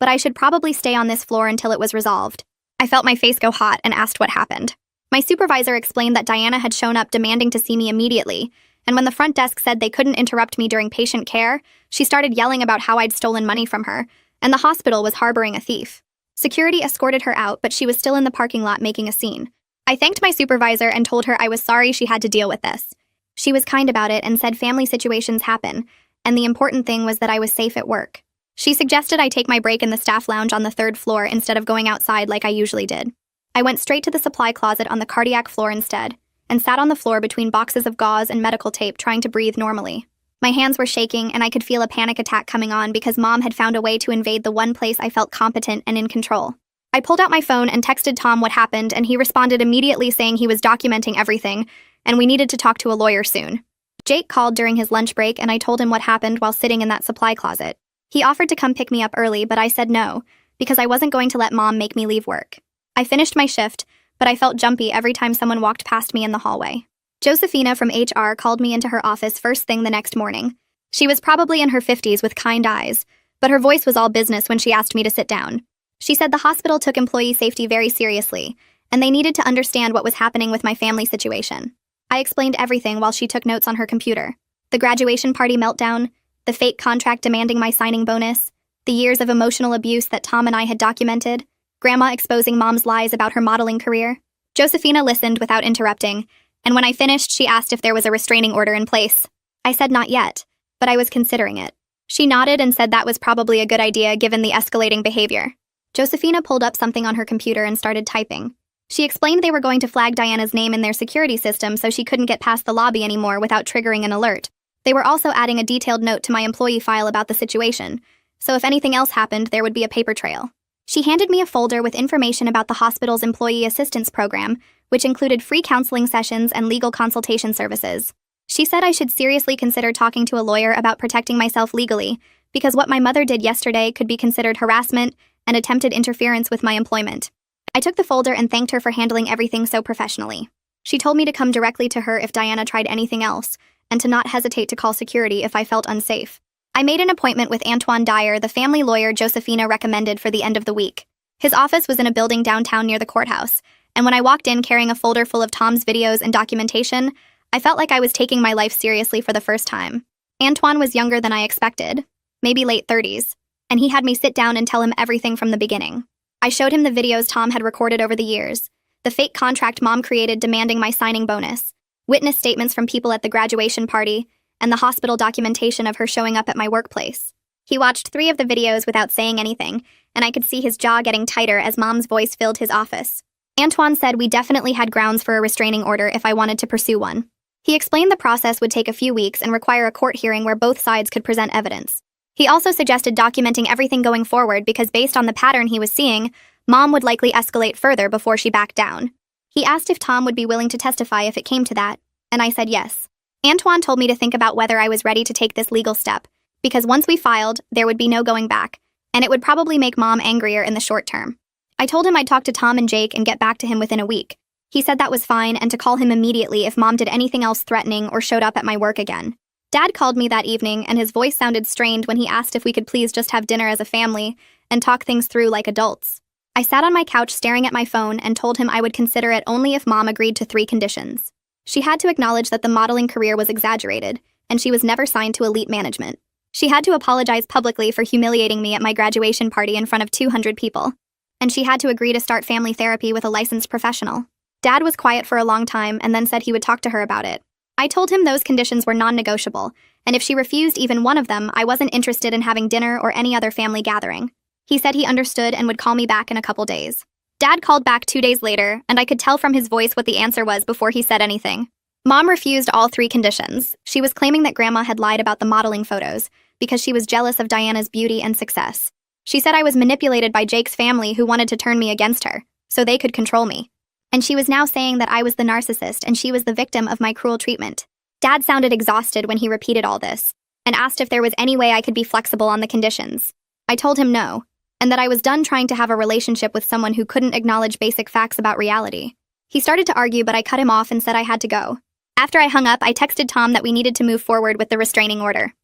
but I should probably stay on this floor until it was resolved. I felt my face go hot and asked what happened. My supervisor explained that Diana had shown up demanding to see me immediately, and when the front desk said they couldn't interrupt me during patient care, she started yelling about how I'd stolen money from her, and the hospital was harboring a thief. Security escorted her out, but she was still in the parking lot making a scene. I thanked my supervisor and told her I was sorry she had to deal with this. She was kind about it and said family situations happen, and the important thing was that I was safe at work. She suggested I take my break in the staff lounge on the 3rd floor instead of going outside like I usually did. I went straight to the supply closet on the cardiac floor instead, and sat on the floor between boxes of gauze and medical tape trying to breathe normally. My hands were shaking and I could feel a panic attack coming on because Mom had found a way to invade the one place I felt competent and in control. I pulled out my phone and texted Tom what happened, and he responded immediately saying he was documenting everything, and we needed to talk to a lawyer soon. Jake called during his lunch break and I told him what happened while sitting in that supply closet. He offered to come pick me up early, but I said no, because I wasn't going to let Mom make me leave work. I finished my shift, but I felt jumpy every time someone walked past me in the hallway. Josephina from HR called me into her office first thing the next morning. She was probably in her 50s with kind eyes, but her voice was all business when she asked me to sit down. She said the hospital took employee safety very seriously, and they needed to understand what was happening with my family situation. I explained everything while she took notes on her computer. The graduation party meltdown, the fake contract demanding my signing bonus, the years of emotional abuse that Tom and I had documented, Grandma exposing Mom's lies about her modeling career. Josephina listened without interrupting, and when I finished, she asked if there was a restraining order in place. I said not yet, but I was considering it. She nodded and said that was probably a good idea given the escalating behavior. Josephina pulled up something on her computer and started typing. She explained they were going to flag Diana's name in their security system so she couldn't get past the lobby anymore without triggering an alert. They were also adding a detailed note to my employee file about the situation, so if anything else happened, there would be a paper trail. She handed me a folder with information about the hospital's employee assistance program, which included free counseling sessions and legal consultation services. She said I should seriously consider talking to a lawyer about protecting myself legally, because what my mother did yesterday could be considered harassment and attempted interference with my employment. I took the folder and thanked her for handling everything so professionally. She told me to come directly to her if Diana tried anything else, and to not hesitate to call security if I felt unsafe. I made an appointment with Antoine Dyer, the family lawyer Josephina recommended for the end of the week. His office was in a building downtown near the courthouse, and when I walked in carrying a folder full of Tom's videos and documentation, I felt like I was taking my life seriously for the first time. Antoine was younger than I expected, maybe late 30s, and he had me sit down and tell him everything from the beginning. I showed him the videos Tom had recorded over the years, the fake contract Mom created demanding my signing bonus, witness statements from people at the graduation party, and the hospital documentation of her showing up at my workplace. He watched 3 of the videos without saying anything, and I could see his jaw getting tighter as Mom's voice filled his office. Antoine said we definitely had grounds for a restraining order if I wanted to pursue one. He explained the process would take a few weeks and require a court hearing where both sides could present evidence. He also suggested documenting everything going forward because based on the pattern he was seeing, Mom would likely escalate further before she backed down. He asked if Tom would be willing to testify if it came to that, and I said yes. Antoine told me to think about whether I was ready to take this legal step, because once we filed, there would be no going back, and it would probably make Mom angrier in the short term. I told him I'd talk to Tom and Jake and get back to him within a week. He said that was fine and to call him immediately if Mom did anything else threatening or showed up at my work again. Dad called me that evening, and his voice sounded strained when he asked if we could please just have dinner as a family and talk things through like adults. I sat on my couch staring at my phone and told him I would consider it only if Mom agreed to 3 conditions. She had to acknowledge that the modeling career was exaggerated, and she was never signed to elite management. She had to apologize publicly for humiliating me at my graduation party in front of 200 people. And she had to agree to start family therapy with a licensed professional. Dad was quiet for a long time and then said he would talk to her about it. I told him those conditions were non-negotiable, and if she refused even one of them, I wasn't interested in having dinner or any other family gathering. He said he understood and would call me back in a couple days. Dad called back 2 days later, and I could tell from his voice what the answer was before he said anything. Mom refused all 3 conditions. She was claiming that Grandma had lied about the modeling photos because she was jealous of Diana's beauty and success. She said I was manipulated by Jake's family who wanted to turn me against her, so they could control me. And she was now saying that I was the narcissist and she was the victim of my cruel treatment. Dad sounded exhausted when he repeated all this, and asked if there was any way I could be flexible on the conditions. I told him no, and that I was done trying to have a relationship with someone who couldn't acknowledge basic facts about reality. He started to argue, but I cut him off and said I had to go. After I hung up, I texted Tom that we needed to move forward with the restraining order.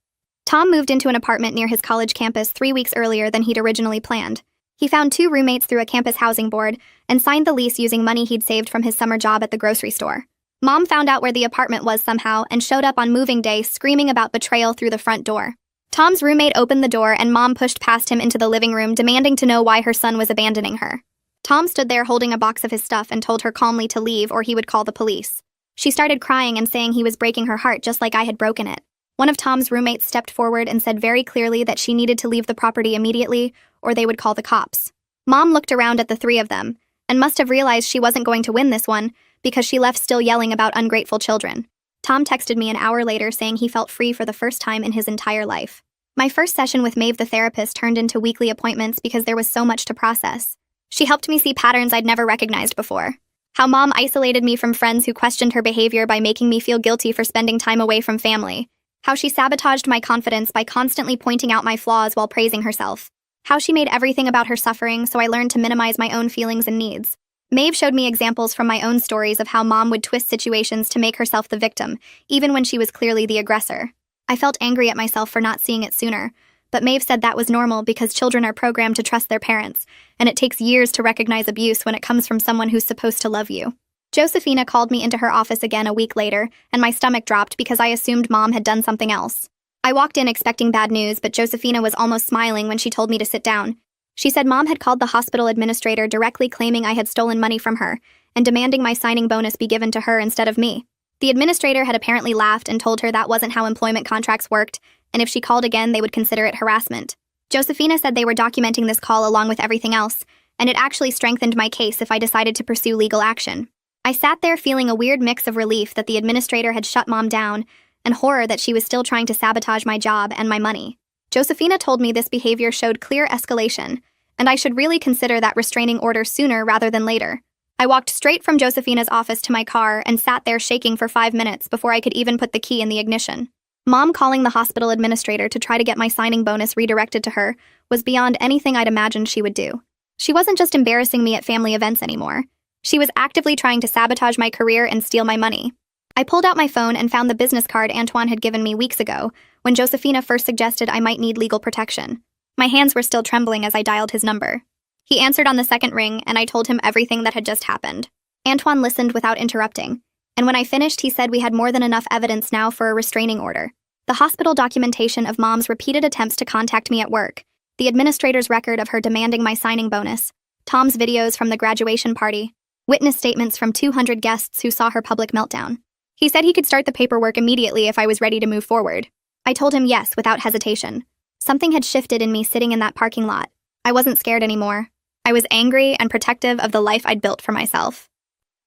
Tom moved into an apartment near his college campus 3 weeks earlier than he'd originally planned. He found 2 roommates through a campus housing board and signed the lease using money he'd saved from his summer job at the grocery store. Mom found out where the apartment was somehow and showed up on moving day screaming about betrayal through the front door. Tom's roommate opened the door and Mom pushed past him into the living room, demanding to know why her son was abandoning her. Tom stood there holding a box of his stuff and told her calmly to leave or he would call the police. She started crying and saying he was breaking her heart just like I had broken it. One of Tom's roommates stepped forward and said very clearly that she needed to leave the property immediately or they would call the cops. Mom looked around at the 3 of them and must have realized she wasn't going to win this one because she left still yelling about ungrateful children. Tom texted me an hour later saying he felt free for the first time in his entire life. My first session with Maeve the therapist turned into weekly appointments because there was so much to process. She helped me see patterns I'd never recognized before. How Mom isolated me from friends who questioned her behavior by making me feel guilty for spending time away from family. How she sabotaged my confidence by constantly pointing out my flaws while praising herself. How she made everything about her suffering, so I learned to minimize my own feelings and needs. Maeve showed me examples from my own stories of how Mom would twist situations to make herself the victim, even when she was clearly the aggressor. I felt angry at myself for not seeing it sooner, but Maeve said that was normal because children are programmed to trust their parents, and it takes years to recognize abuse when it comes from someone who's supposed to love you. Josefina called me into her office again a week later, and my stomach dropped because I assumed Mom had done something else. I walked in expecting bad news, but Josefina was almost smiling when she told me to sit down. She said Mom had called the hospital administrator directly claiming I had stolen money from her and demanding my signing bonus be given to her instead of me. The administrator had apparently laughed and told her that wasn't how employment contracts worked, and if she called again, they would consider it harassment. Josefina said they were documenting this call along with everything else, and it actually strengthened my case if I decided to pursue legal action. I sat there feeling a weird mix of relief that the administrator had shut Mom down and horror that she was still trying to sabotage my job and my money. Josefina told me this behavior showed clear escalation, and I should really consider that restraining order sooner rather than later. I walked straight from Josefina's office to my car and sat there shaking for 5 minutes before I could even put the key in the ignition. Mom calling the hospital administrator to try to get my signing bonus redirected to her was beyond anything I'd imagined she would do. She wasn't just embarrassing me at family events anymore. She was actively trying to sabotage my career and steal my money. I pulled out my phone and found the business card Antoine had given me weeks ago when Josefina first suggested I might need legal protection. My hands were still trembling as I dialed his number. He answered on the second ring, and I told him everything that had just happened. Antoine listened without interrupting, and when I finished, he said we had more than enough evidence now for a restraining order. The hospital documentation of Mom's repeated attempts to contact me at work, the administrator's record of her demanding my signing bonus, Tom's videos from the graduation party, witness statements from 200 guests who saw her public meltdown. He said he could start the paperwork immediately if I was ready to move forward. I told him yes without hesitation. Something had shifted in me sitting in that parking lot. I wasn't scared anymore. I was angry and protective of the life I'd built for myself.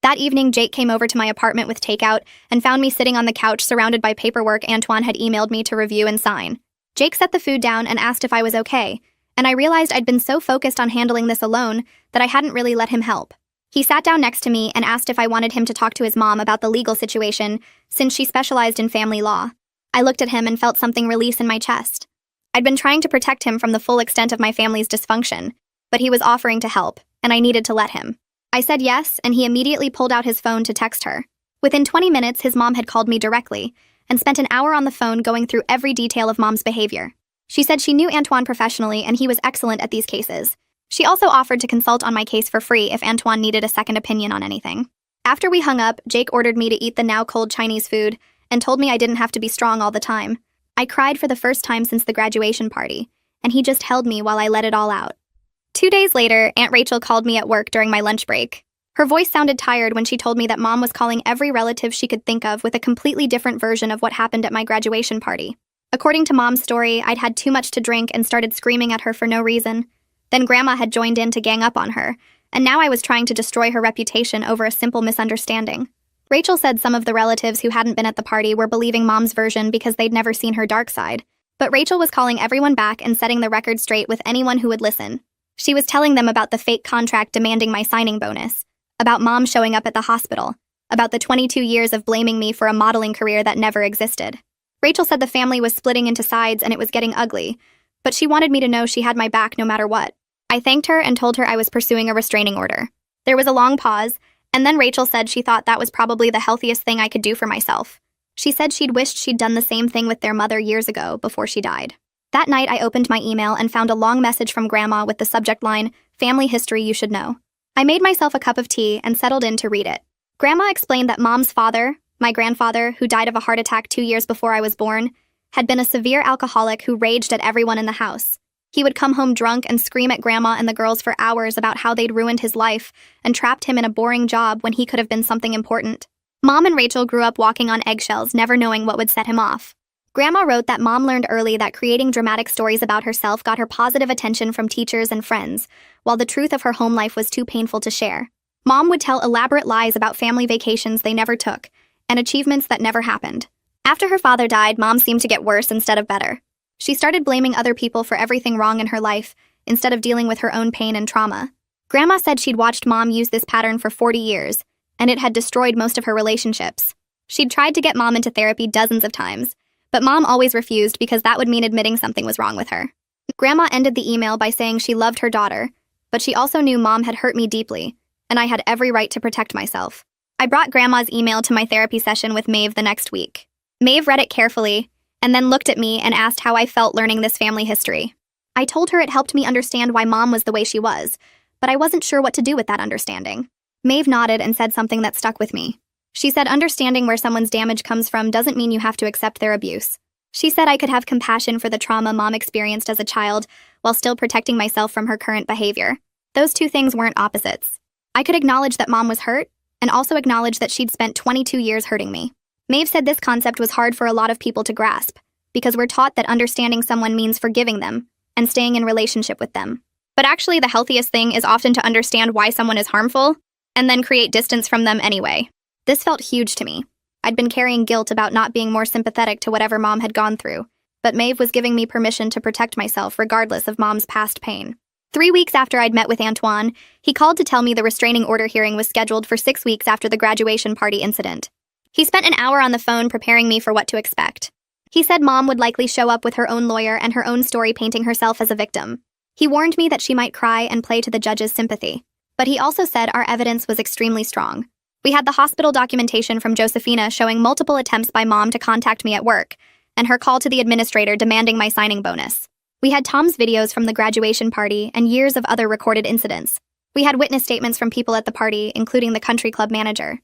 That evening, Jake came over to my apartment with takeout and found me sitting on the couch surrounded by paperwork Antoine had emailed me to review and sign. Jake set the food down and asked if I was okay, and I realized I'd been so focused on handling this alone that I hadn't really let him help. He sat down next to me and asked if I wanted him to talk to his mom about the legal situation, since she specialized in family law. I looked at him and felt something release in my chest. I'd been trying to protect him from the full extent of my family's dysfunction, but he was offering to help, and I needed to let him. I said yes, and he immediately pulled out his phone to text her. Within 20 minutes, his mom had called me directly and spent an hour on the phone going through every detail of Mom's behavior. She said she knew Antoine professionally and he was excellent at these cases. She also offered to consult on my case for free if Antoine needed a second opinion on anything. After we hung up, Jake ordered me to eat the now cold Chinese food and told me I didn't have to be strong all the time. I cried for the first time since the graduation party, and he just held me while I let it all out. 2 days later, Aunt Rachel called me at work during my lunch break. Her voice sounded tired when she told me that Mom was calling every relative she could think of with a completely different version of what happened at my graduation party. According to Mom's story, I'd had too much to drink and started screaming at her for no reason. Then Grandma had joined in to gang up on her, and now I was trying to destroy her reputation over a simple misunderstanding. Rachel said some of the relatives who hadn't been at the party were believing Mom's version because they'd never seen her dark side. But Rachel was calling everyone back and setting the record straight with anyone who would listen. She was telling them about the fake contract demanding my signing bonus, about Mom showing up at the hospital, about the 22 years of blaming me for a modeling career that never existed. Rachel said the family was splitting into sides and it was getting ugly, but she wanted me to know she had my back no matter what. I thanked her and told her I was pursuing a restraining order. There was a long pause, and then Rachel said she thought that was probably the healthiest thing I could do for myself. She said she'd wished she'd done the same thing with their mother years ago before she died. That night, I opened my email and found a long message from Grandma with the subject line, "Family History You Should Know." I made myself a cup of tea and settled in to read it. Grandma explained that Mom's father, my grandfather, who died of a heart attack 2 years before I was born, had been a severe alcoholic who raged at everyone in the house. He would come home drunk and scream at Grandma and the girls for hours about how they'd ruined his life and trapped him in a boring job when he could have been something important. Mom and Rachel grew up walking on eggshells, never knowing what would set him off. Grandma wrote that Mom learned early that creating dramatic stories about herself got her positive attention from teachers and friends, while the truth of her home life was too painful to share. Mom would tell elaborate lies about family vacations they never took, and achievements that never happened. After her father died, Mom seemed to get worse instead of better. She started blaming other people for everything wrong in her life, instead of dealing with her own pain and trauma. Grandma said she'd watched Mom use this pattern for 40 years, and it had destroyed most of her relationships. She'd tried to get Mom into therapy dozens of times, but Mom always refused because that would mean admitting something was wrong with her. Grandma ended the email by saying she loved her daughter, but she also knew Mom had hurt me deeply, and I had every right to protect myself. I brought Grandma's email to my therapy session with Maeve the next week. Maeve read it carefully, and then looked at me and asked how I felt learning this family history. I told her it helped me understand why Mom was the way she was, but I wasn't sure what to do with that understanding. Maeve nodded and said something that stuck with me. She said understanding where someone's damage comes from doesn't mean you have to accept their abuse. She said I could have compassion for the trauma Mom experienced as a child while still protecting myself from her current behavior. Those two things weren't opposites. I could acknowledge that Mom was hurt, and also acknowledge that she'd spent 22 years hurting me. Maeve said this concept was hard for a lot of people to grasp, because we're taught that understanding someone means forgiving them and staying in relationship with them. But actually, the healthiest thing is often to understand why someone is harmful, and then create distance from them anyway. This felt huge to me. I'd been carrying guilt about not being more sympathetic to whatever Mom had gone through, but Maeve was giving me permission to protect myself regardless of Mom's past pain. 3 weeks after I'd met with Antoine, he called to tell me the restraining order hearing was scheduled for 6 weeks after the graduation party incident. He spent an hour on the phone preparing me for what to expect. He said Mom would likely show up with her own lawyer and her own story painting herself as a victim. He warned me that she might cry and play to the judge's sympathy. But he also said our evidence was extremely strong. We had the hospital documentation from Josephina showing multiple attempts by Mom to contact me at work, and her call to the administrator demanding my signing bonus. We had Tom's videos from the graduation party and years of other recorded incidents. We had witness statements from people at the party, including the country club manager.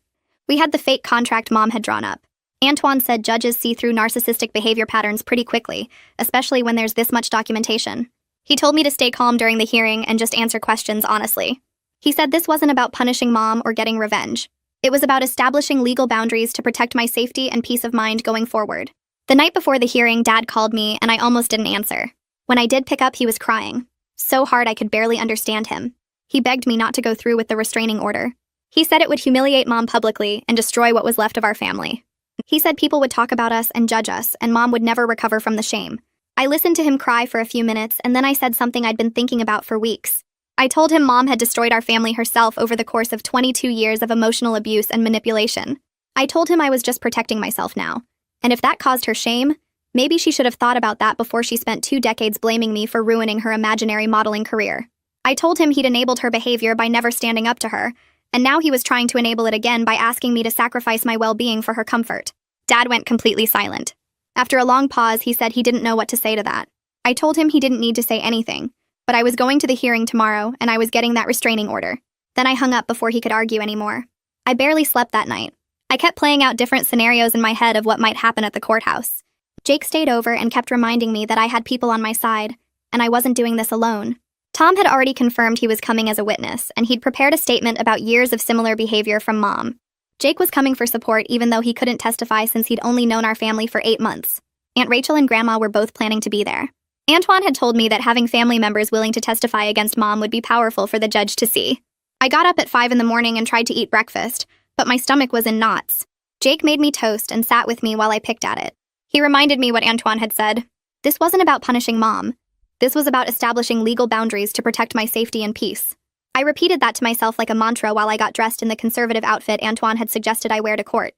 We had the fake contract Mom had drawn up. Antoine said judges see through narcissistic behavior patterns pretty quickly, especially when there's this much documentation. He told me to stay calm during the hearing and just answer questions honestly. He said this wasn't about punishing Mom or getting revenge. It was about establishing legal boundaries to protect my safety and peace of mind going forward. The night before the hearing, Dad called me and I almost didn't answer. When I did pick up, he was crying. So hard I could barely understand him. He begged me not to go through with the restraining order. He said it would humiliate Mom publicly and destroy what was left of our family. He said people would talk about us and judge us, and Mom would never recover from the shame. I listened to him cry for a few minutes, and then I said something I'd been thinking about for weeks. I told him Mom had destroyed our family herself over the course of 22 years of emotional abuse and manipulation. I told him I was just protecting myself now, and if that caused her shame, maybe she should have thought about that before she spent 2 decades blaming me for ruining her imaginary modeling career. I told him he'd enabled her behavior by never standing up to her, and now he was trying to enable it again by asking me to sacrifice my well-being for her comfort. Dad went completely silent. After a long pause, he said he didn't know what to say to that. I told him he didn't need to say anything, but I was going to the hearing tomorrow, and I was getting that restraining order. Then I hung up before he could argue anymore. I barely slept that night. I kept playing out different scenarios in my head of what might happen at the courthouse. Jake stayed over and kept reminding me that I had people on my side, and I wasn't doing this alone. Tom had already confirmed he was coming as a witness, and he'd prepared a statement about years of similar behavior from Mom. Jake was coming for support even though he couldn't testify since he'd only known our family for 8 months. Aunt Rachel and Grandma were both planning to be there. Antoine had told me that having family members willing to testify against Mom would be powerful for the judge to see. I got up at 5 in the morning and tried to eat breakfast, but my stomach was in knots. Jake made me toast and sat with me while I picked at it. He reminded me what Antoine had said. This wasn't about punishing Mom. This was about establishing legal boundaries to protect my safety and peace. I repeated that to myself like a mantra while I got dressed in the conservative outfit Antoine had suggested I wear to court.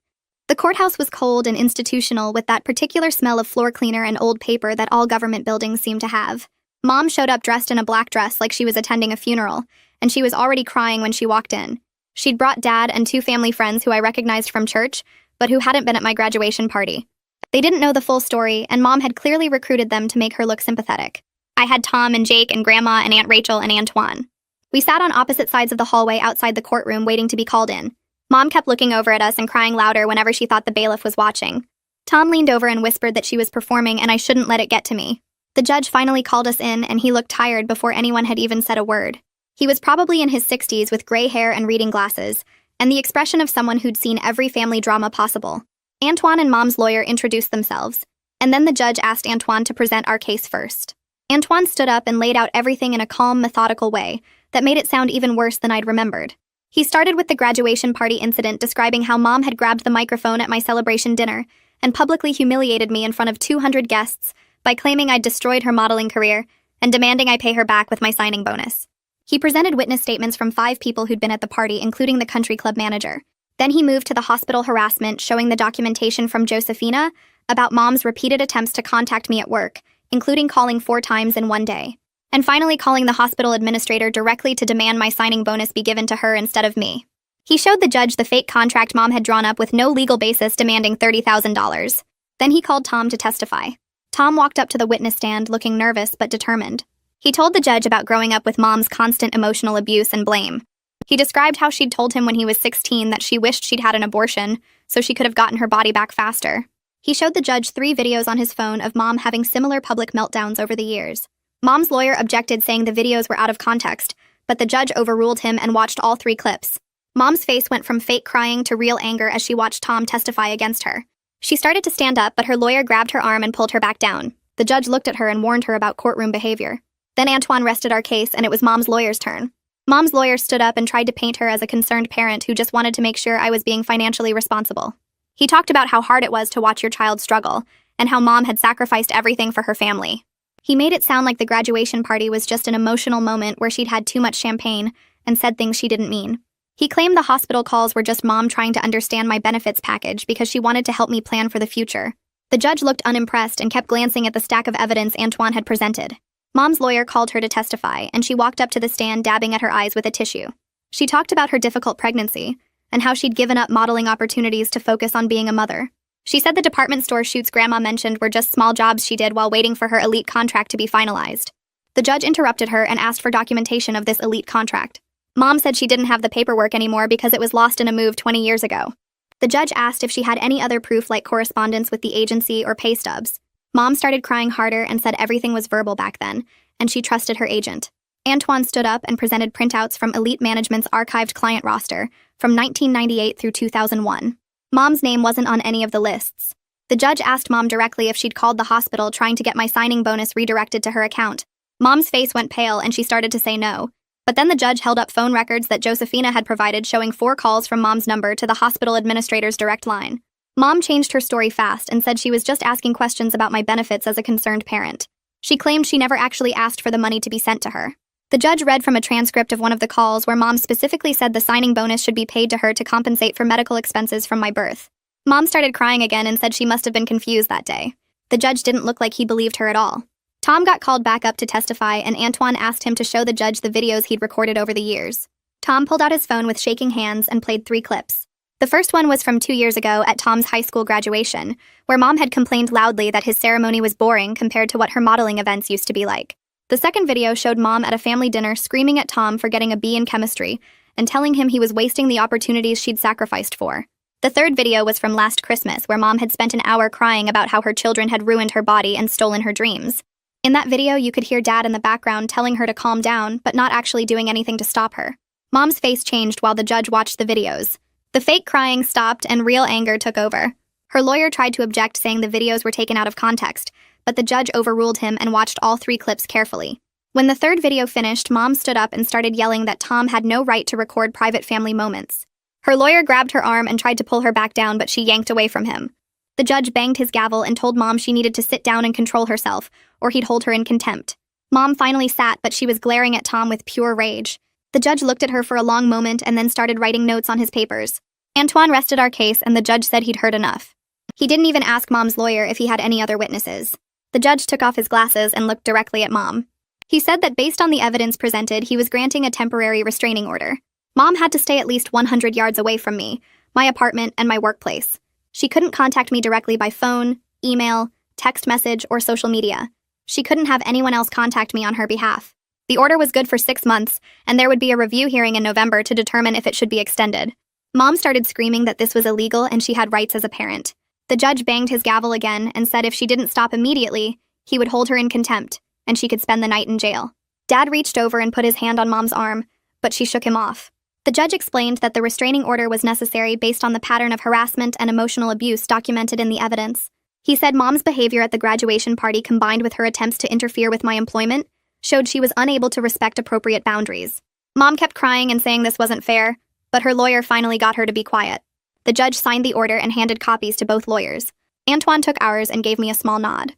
The courthouse was cold and institutional with that particular smell of floor cleaner and old paper that all government buildings seem to have. Mom showed up dressed in a black dress like she was attending a funeral, and she was already crying when she walked in. She'd brought Dad and 2 family friends who I recognized from church, but who hadn't been at my graduation party. They didn't know the full story, and Mom had clearly recruited them to make her look sympathetic. I had Tom and Jake and Grandma and Aunt Rachel and Antoine. We sat on opposite sides of the hallway outside the courtroom waiting to be called in. Mom kept looking over at us and crying louder whenever she thought the bailiff was watching. Tom leaned over and whispered that she was performing and I shouldn't let it get to me. The judge finally called us in and he looked tired before anyone had even said a word. He was probably in his 60s with gray hair and reading glasses, and the expression of someone who'd seen every family drama possible. Antoine and Mom's lawyer introduced themselves, and then the judge asked Antoine to present our case first. Antoine stood up and laid out everything in a calm, methodical way that made it sound even worse than I'd remembered. He started with the graduation party incident, describing how Mom had grabbed the microphone at my celebration dinner and publicly humiliated me in front of 200 guests by claiming I'd destroyed her modeling career and demanding I pay her back with my signing bonus. He presented witness statements from 5 people who'd been at the party, including the country club manager. Then he moved to the hospital harassment, showing the documentation from Josephina about Mom's repeated attempts to contact me at work, including calling 4 times in one day. And finally calling the hospital administrator directly to demand my signing bonus be given to her instead of me. He showed the judge the fake contract Mom had drawn up with no legal basis demanding $30,000. Then he called Tom to testify. Tom walked up to the witness stand looking nervous but determined. He told the judge about growing up with Mom's constant emotional abuse and blame. He described how she'd told him when he was 16 that she wished she'd had an abortion so she could have gotten her body back faster. He showed the judge 3 videos on his phone of Mom having similar public meltdowns over the years. Mom's lawyer objected, saying the videos were out of context, but the judge overruled him and watched all 3 clips. Mom's face went from fake crying to real anger as she watched Tom testify against her. She started to stand up, but her lawyer grabbed her arm and pulled her back down. The judge looked at her and warned her about courtroom behavior. Then Antoine rested our case, and it was Mom's lawyer's turn. Mom's lawyer stood up and tried to paint her as a concerned parent who just wanted to make sure I was being financially responsible. He talked about how hard it was to watch your child struggle, and how Mom had sacrificed everything for her family. He made it sound like the graduation party was just an emotional moment where she'd had too much champagne and said things she didn't mean. He claimed the hospital calls were just Mom trying to understand my benefits package because she wanted to help me plan for the future. The judge looked unimpressed and kept glancing at the stack of evidence Antoine had presented. Mom's lawyer called her to testify, and she walked up to the stand dabbing at her eyes with a tissue. She talked about her difficult pregnancy and how she'd given up modeling opportunities to focus on being a mother. She said the department store shoots Grandma mentioned were just small jobs she did while waiting for her elite contract to be finalized. The judge interrupted her and asked for documentation of this elite contract. Mom said she didn't have the paperwork anymore because it was lost in a move 20 years ago. The judge asked if she had any other proof like correspondence with the agency or pay stubs. Mom started crying harder and said everything was verbal back then, and she trusted her agent. Antoine stood up and presented printouts from Elite Management's archived client roster from 1998 through 2001. Mom's name wasn't on any of the lists. The judge asked Mom directly if she'd called the hospital trying to get my signing bonus redirected to her account. Mom's face went pale and she started to say no. But then the judge held up phone records that Josephina had provided showing 4 calls from Mom's number to the hospital administrator's direct line. Mom changed her story fast and said she was just asking questions about my benefits as a concerned parent. She claimed she never actually asked for the money to be sent to her. The judge read from a transcript of one of the calls where Mom specifically said the signing bonus should be paid to her to compensate for medical expenses from my birth. Mom started crying again and said she must have been confused that day. The judge didn't look like he believed her at all. Tom got called back up to testify, and Antoine asked him to show the judge the videos he'd recorded over the years. Tom pulled out his phone with shaking hands and played 3 clips. The first one was from 2 years ago at Tom's high school graduation, where Mom had complained loudly that his ceremony was boring compared to what her modeling events used to be like. The second video showed Mom at a family dinner screaming at Tom for getting a B in chemistry and telling him he was wasting the opportunities she'd sacrificed for. The third video was from last Christmas, where Mom had spent an hour crying about how her children had ruined her body and stolen her dreams. In that video, you could hear Dad in the background telling her to calm down, but not actually doing anything to stop her. Mom's face changed while the judge watched the videos. The fake crying stopped and real anger took over. Her lawyer tried to object, saying the videos were taken out of context, but the judge overruled him and watched all 3 clips carefully. When the 3rd video finished, Mom stood up and started yelling that Tom had no right to record private family moments. Her lawyer grabbed her arm and tried to pull her back down, but she yanked away from him. The judge banged his gavel and told Mom she needed to sit down and control herself, or he'd hold her in contempt. Mom finally sat, but she was glaring at Tom with pure rage. The judge looked at her for a long moment and then started writing notes on his papers. Antoine rested our case, and the judge said he'd heard enough. He didn't even ask Mom's lawyer if he had any other witnesses. The judge took off his glasses and looked directly at Mom. He said that based on the evidence presented, he was granting a temporary restraining order. Mom had to stay at least 100 yards away from me, my apartment, and my workplace. She couldn't contact me directly by phone, email, text message, or social media. She couldn't have anyone else contact me on her behalf. The order was good for 6 months, and there would be a review hearing in November to determine if it should be extended. Mom started screaming that this was illegal and she had rights as a parent. The judge banged his gavel again and said if she didn't stop immediately, he would hold her in contempt, and she could spend the night in jail. Dad reached over and put his hand on Mom's arm, but she shook him off. The judge explained that the restraining order was necessary based on the pattern of harassment and emotional abuse documented in the evidence. He said Mom's behavior at the graduation party, combined with her attempts to interfere with my employment, showed she was unable to respect appropriate boundaries. Mom kept crying and saying this wasn't fair, but her lawyer finally got her to be quiet. The judge signed the order and handed copies to both lawyers. Antoine took ours and gave me a small nod.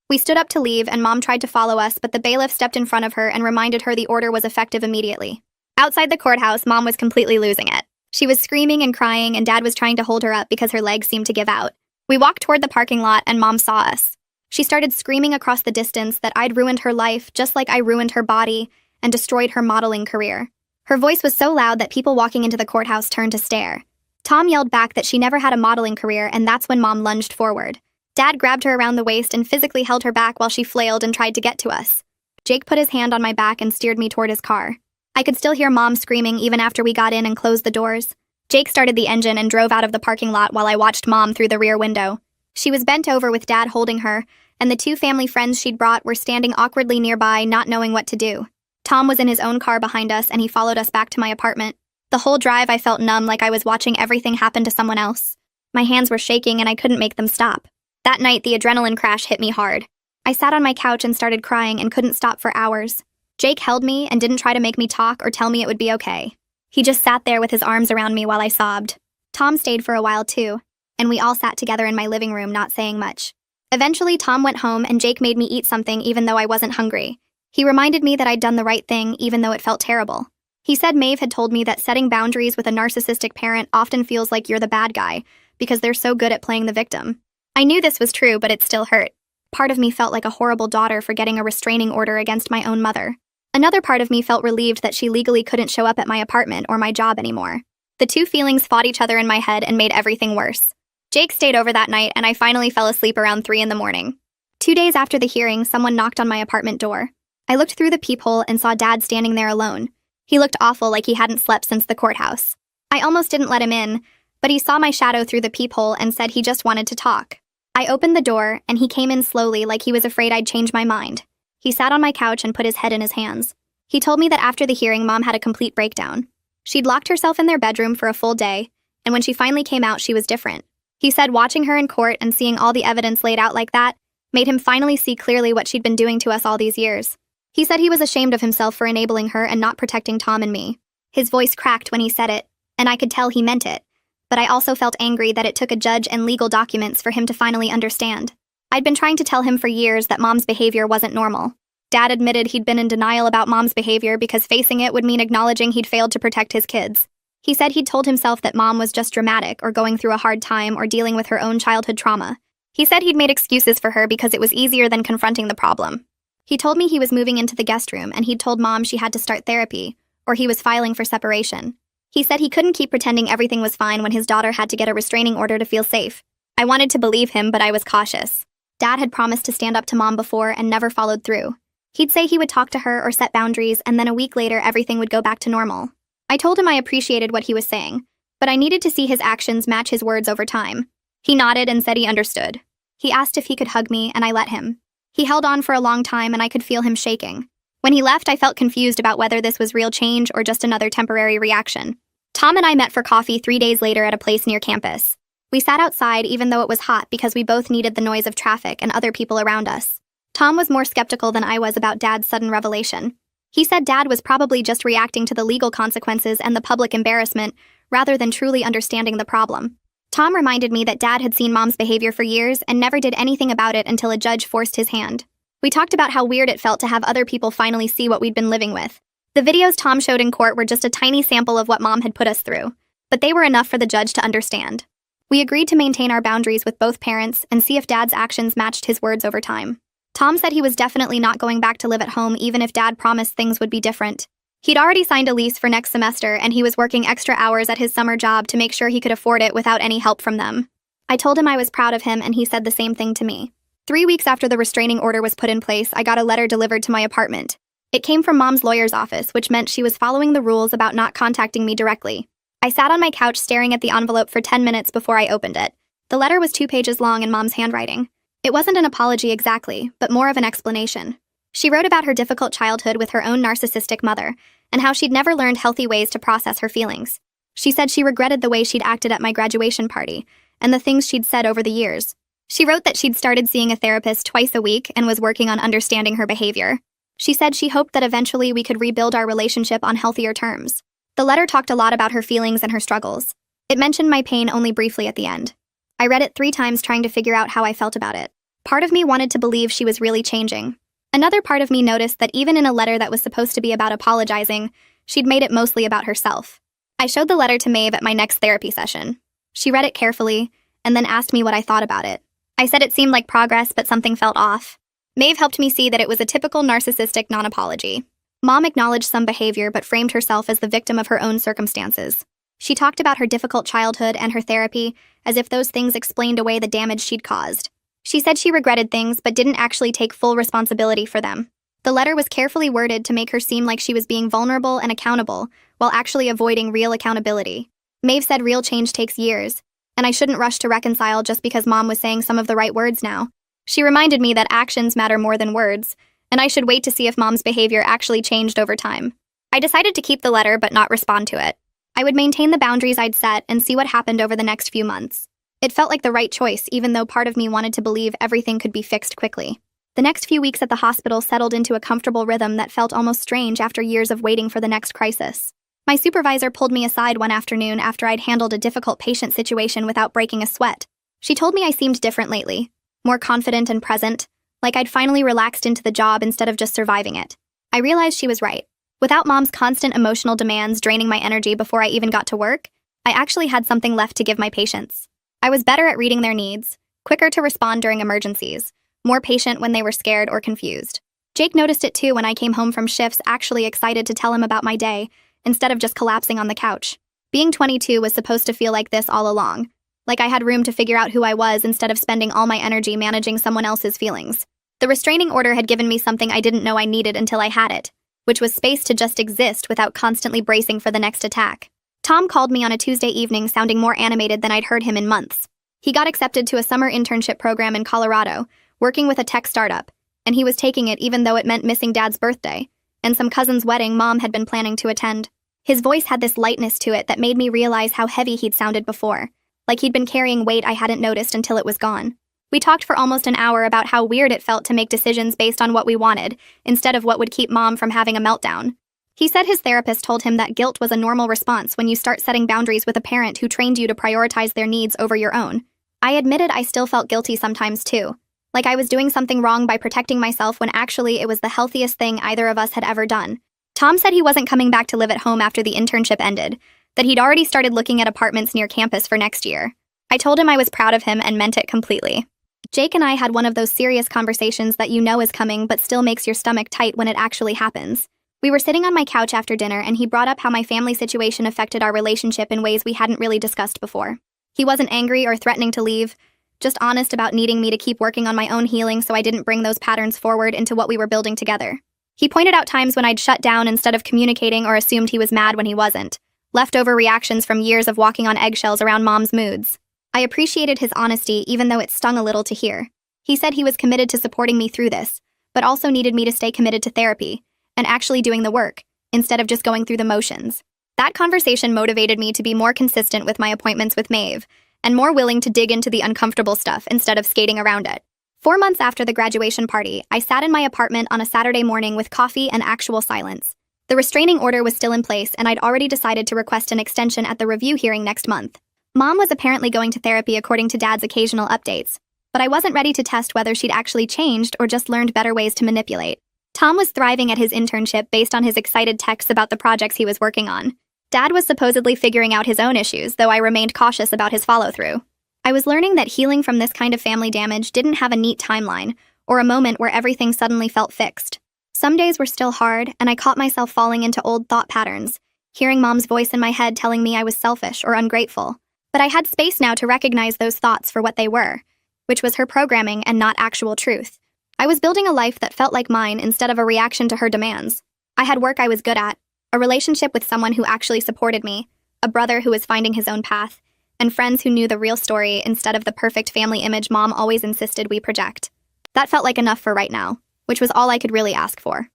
We stood up to leave, and Mom tried to follow us, but the bailiff stepped in front of her and reminded her the order was effective immediately. Outside the courthouse, Mom was completely losing it. She was screaming and crying, and Dad was trying to hold her up because her legs seemed to give out. We walked toward the parking lot, and Mom saw us. She started screaming across the distance that I'd ruined her life just like I ruined her body and destroyed her modeling career. Her voice was so loud that people walking into the courthouse turned to stare. Tom yelled back that she never had a modeling career, and that's when Mom lunged forward. Dad grabbed her around the waist and physically held her back while she flailed and tried to get to us. Jake put his hand on my back and steered me toward his car. I could still hear Mom screaming even after we got in and closed the doors. Jake started the engine and drove out of the parking lot while I watched Mom through the rear window. She was bent over with Dad holding her, and the 2 family friends she'd brought were standing awkwardly nearby, not knowing what to do. Tom was in his own car behind us, and he followed us back to my apartment. The whole drive, I felt numb, like I was watching everything happen to someone else. My hands were shaking, and I couldn't make them stop. That night, the adrenaline crash hit me hard. I sat on my couch and started crying and couldn't stop for hours. Jake held me and didn't try to make me talk or tell me it would be okay. He just sat there with his arms around me while I sobbed. Tom stayed for a while too, and we all sat together in my living room, not saying much. Eventually, Tom went home and Jake made me eat something even though I wasn't hungry. He reminded me that I'd done the right thing even though it felt terrible. He said Maeve had told me that setting boundaries with a narcissistic parent often feels like you're the bad guy because they're so good at playing the victim. I knew this was true, but it still hurt. Part of me felt like a horrible daughter for getting a restraining order against my own mother. Another part of me felt relieved that she legally couldn't show up at my apartment or my job anymore. The 2 feelings fought each other in my head and made everything worse. Jake stayed over that night, and I finally fell asleep around 3 in the morning. 2 days after the hearing, someone knocked on my apartment door. I looked through the peephole and saw Dad standing there alone. He looked awful, like he hadn't slept since the courthouse. I almost didn't let him in, but he saw my shadow through the peephole and said he just wanted to talk. I opened the door, and he came in slowly, like he was afraid I'd change my mind. He sat on my couch and put his head in his hands. He told me that after the hearing, Mom had a complete breakdown. She'd locked herself in their bedroom for a full day, and when she finally came out, she was different. He said watching her in court and seeing all the evidence laid out like that made him finally see clearly what she'd been doing to us all these years. He said he was ashamed of himself for enabling her and not protecting Tom and me. His voice cracked when he said it, and I could tell he meant it. But I also felt angry that it took a judge and legal documents for him to finally understand. I'd been trying to tell him for years that Mom's behavior wasn't normal. Dad admitted he'd been in denial about Mom's behavior because facing it would mean acknowledging he'd failed to protect his kids. He said he'd told himself that Mom was just dramatic or going through a hard time or dealing with her own childhood trauma. He said he'd made excuses for her because it was easier than confronting the problem. He told me he was moving into the guest room and he'd told Mom she had to start therapy, or he was filing for separation. He said he couldn't keep pretending everything was fine when his daughter had to get a restraining order to feel safe. I wanted to believe him, but I was cautious. Dad had promised to stand up to Mom before and never followed through. He'd say he would talk to her or set boundaries, and then a week later everything would go back to normal. I told him I appreciated what he was saying, but I needed to see his actions match his words over time. He nodded and said he understood. He asked if he could hug me, and I let him. He held on for a long time and I could feel him shaking. When he left, I felt confused about whether this was real change or just another temporary reaction. Tom and I met for coffee 3 days later at a place near campus. We sat outside even though it was hot because we both needed the noise of traffic and other people around us. Tom was more skeptical than I was about Dad's sudden revelation. He said Dad was probably just reacting to the legal consequences and the public embarrassment rather than truly understanding the problem. Tom reminded me that Dad had seen Mom's behavior for years and never did anything about it until a judge forced his hand. We talked about how weird it felt to have other people finally see what we'd been living with. The videos Tom showed in court were just a tiny sample of what Mom had put us through, but they were enough for the judge to understand. We agreed to maintain our boundaries with both parents and see if Dad's actions matched his words over time. Tom said he was definitely not going back to live at home even if Dad promised things would be different. He'd already signed a lease for next semester and he was working extra hours at his summer job to make sure he could afford it without any help from them. I told him I was proud of him and he said the same thing to me. 3 weeks after the restraining order was put in place, I got a letter delivered to my apartment. It came from Mom's lawyer's office, which meant she was following the rules about not contacting me directly. I sat on my couch staring at the envelope for 10 minutes before I opened it. The letter was 2 pages long in Mom's handwriting. It wasn't an apology exactly, but more of an explanation. She wrote about her difficult childhood with her own narcissistic mother, and how she'd never learned healthy ways to process her feelings. She said she regretted the way she'd acted at my graduation party, and the things she'd said over the years. She wrote that she'd started seeing a therapist twice a week and was working on understanding her behavior. She said she hoped that eventually we could rebuild our relationship on healthier terms. The letter talked a lot about her feelings and her struggles. It mentioned my pain only briefly at the end. I read it 3 times trying to figure out how I felt about it. Part of me wanted to believe she was really changing. Another part of me noticed that even in a letter that was supposed to be about apologizing, she'd made it mostly about herself. I showed the letter to Maeve at my next therapy session. She read it carefully, and then asked me what I thought about it. I said it seemed like progress, but something felt off. Maeve helped me see that it was a typical narcissistic non-apology. Mom acknowledged some behavior but framed herself as the victim of her own circumstances. She talked about her difficult childhood and her therapy as if those things explained away the damage she'd caused. She said she regretted things but didn't actually take full responsibility for them. The letter was carefully worded to make her seem like she was being vulnerable and accountable while actually avoiding real accountability. Maeve said real change takes years, and I shouldn't rush to reconcile just because Mom was saying some of the right words now. She reminded me that actions matter more than words, and I should wait to see if Mom's behavior actually changed over time. I decided to keep the letter but not respond to it. I would maintain the boundaries I'd set and see what happened over the next few months. It felt like the right choice, even though part of me wanted to believe everything could be fixed quickly. The next few weeks at the hospital settled into a comfortable rhythm that felt almost strange after years of waiting for the next crisis. My supervisor pulled me aside one afternoon after I'd handled a difficult patient situation without breaking a sweat. She told me I seemed different lately, more confident and present, like I'd finally relaxed into the job instead of just surviving it. I realized she was right. Without Mom's constant emotional demands draining my energy before I even got to work, I actually had something left to give my patients. I was better at reading their needs, quicker to respond during emergencies, more patient when they were scared or confused. Jake noticed it too when I came home from shifts, actually excited to tell him about my day, instead of just collapsing on the couch. Being 22 was supposed to feel like this all along, like I had room to figure out who I was instead of spending all my energy managing someone else's feelings. The restraining order had given me something I didn't know I needed until I had it, which was space to just exist without constantly bracing for the next attack. Tom called me on a Tuesday evening sounding more animated than I'd heard him in months. He got accepted to a summer internship program in Colorado, working with a tech startup, and he was taking it even though it meant missing Dad's birthday, and some cousin's wedding Mom had been planning to attend. His voice had this lightness to it that made me realize how heavy he'd sounded before, like he'd been carrying weight I hadn't noticed until it was gone. We talked for almost an hour about how weird it felt to make decisions based on what we wanted, instead of what would keep Mom from having a meltdown. He said his therapist told him that guilt was a normal response when you start setting boundaries with a parent who trained you to prioritize their needs over your own. I admitted I still felt guilty sometimes too, like I was doing something wrong by protecting myself when actually it was the healthiest thing either of us had ever done. Tom said he wasn't coming back to live at home after the internship ended, that he'd already started looking at apartments near campus for next year. I told him I was proud of him and meant it completely. Jake and I had one of those serious conversations that you know is coming but still makes your stomach tight when it actually happens. We were sitting on my couch after dinner and he brought up how my family situation affected our relationship in ways we hadn't really discussed before. He wasn't angry or threatening to leave, just honest about needing me to keep working on my own healing so I didn't bring those patterns forward into what we were building together. He pointed out times when I'd shut down instead of communicating or assumed he was mad when he wasn't, leftover reactions from years of walking on eggshells around Mom's moods. I appreciated his honesty even though it stung a little to hear. He said he was committed to supporting me through this, but also needed me to stay committed to therapy and actually doing the work, instead of just going through the motions. That conversation motivated me to be more consistent with my appointments with Maeve, and more willing to dig into the uncomfortable stuff instead of skating around it. 4 months after the graduation party, I sat in my apartment on a Saturday morning with coffee and actual silence. The restraining order was still in place, and I'd already decided to request an extension at the review hearing next month. Mom was apparently going to therapy according to Dad's occasional updates, but I wasn't ready to test whether she'd actually changed or just learned better ways to manipulate. Tom was thriving at his internship based on his excited texts about the projects he was working on. Dad was supposedly figuring out his own issues, though I remained cautious about his follow-through. I was learning that healing from this kind of family damage didn't have a neat timeline, or a moment where everything suddenly felt fixed. Some days were still hard, and I caught myself falling into old thought patterns, hearing Mom's voice in my head telling me I was selfish or ungrateful. But I had space now to recognize those thoughts for what they were, which was her programming and not actual truth. I was building a life that felt like mine instead of a reaction to her demands. I had work I was good at, a relationship with someone who actually supported me, a brother who was finding his own path, and friends who knew the real story instead of the perfect family image Mom always insisted we project. That felt like enough for right now, which was all I could really ask for.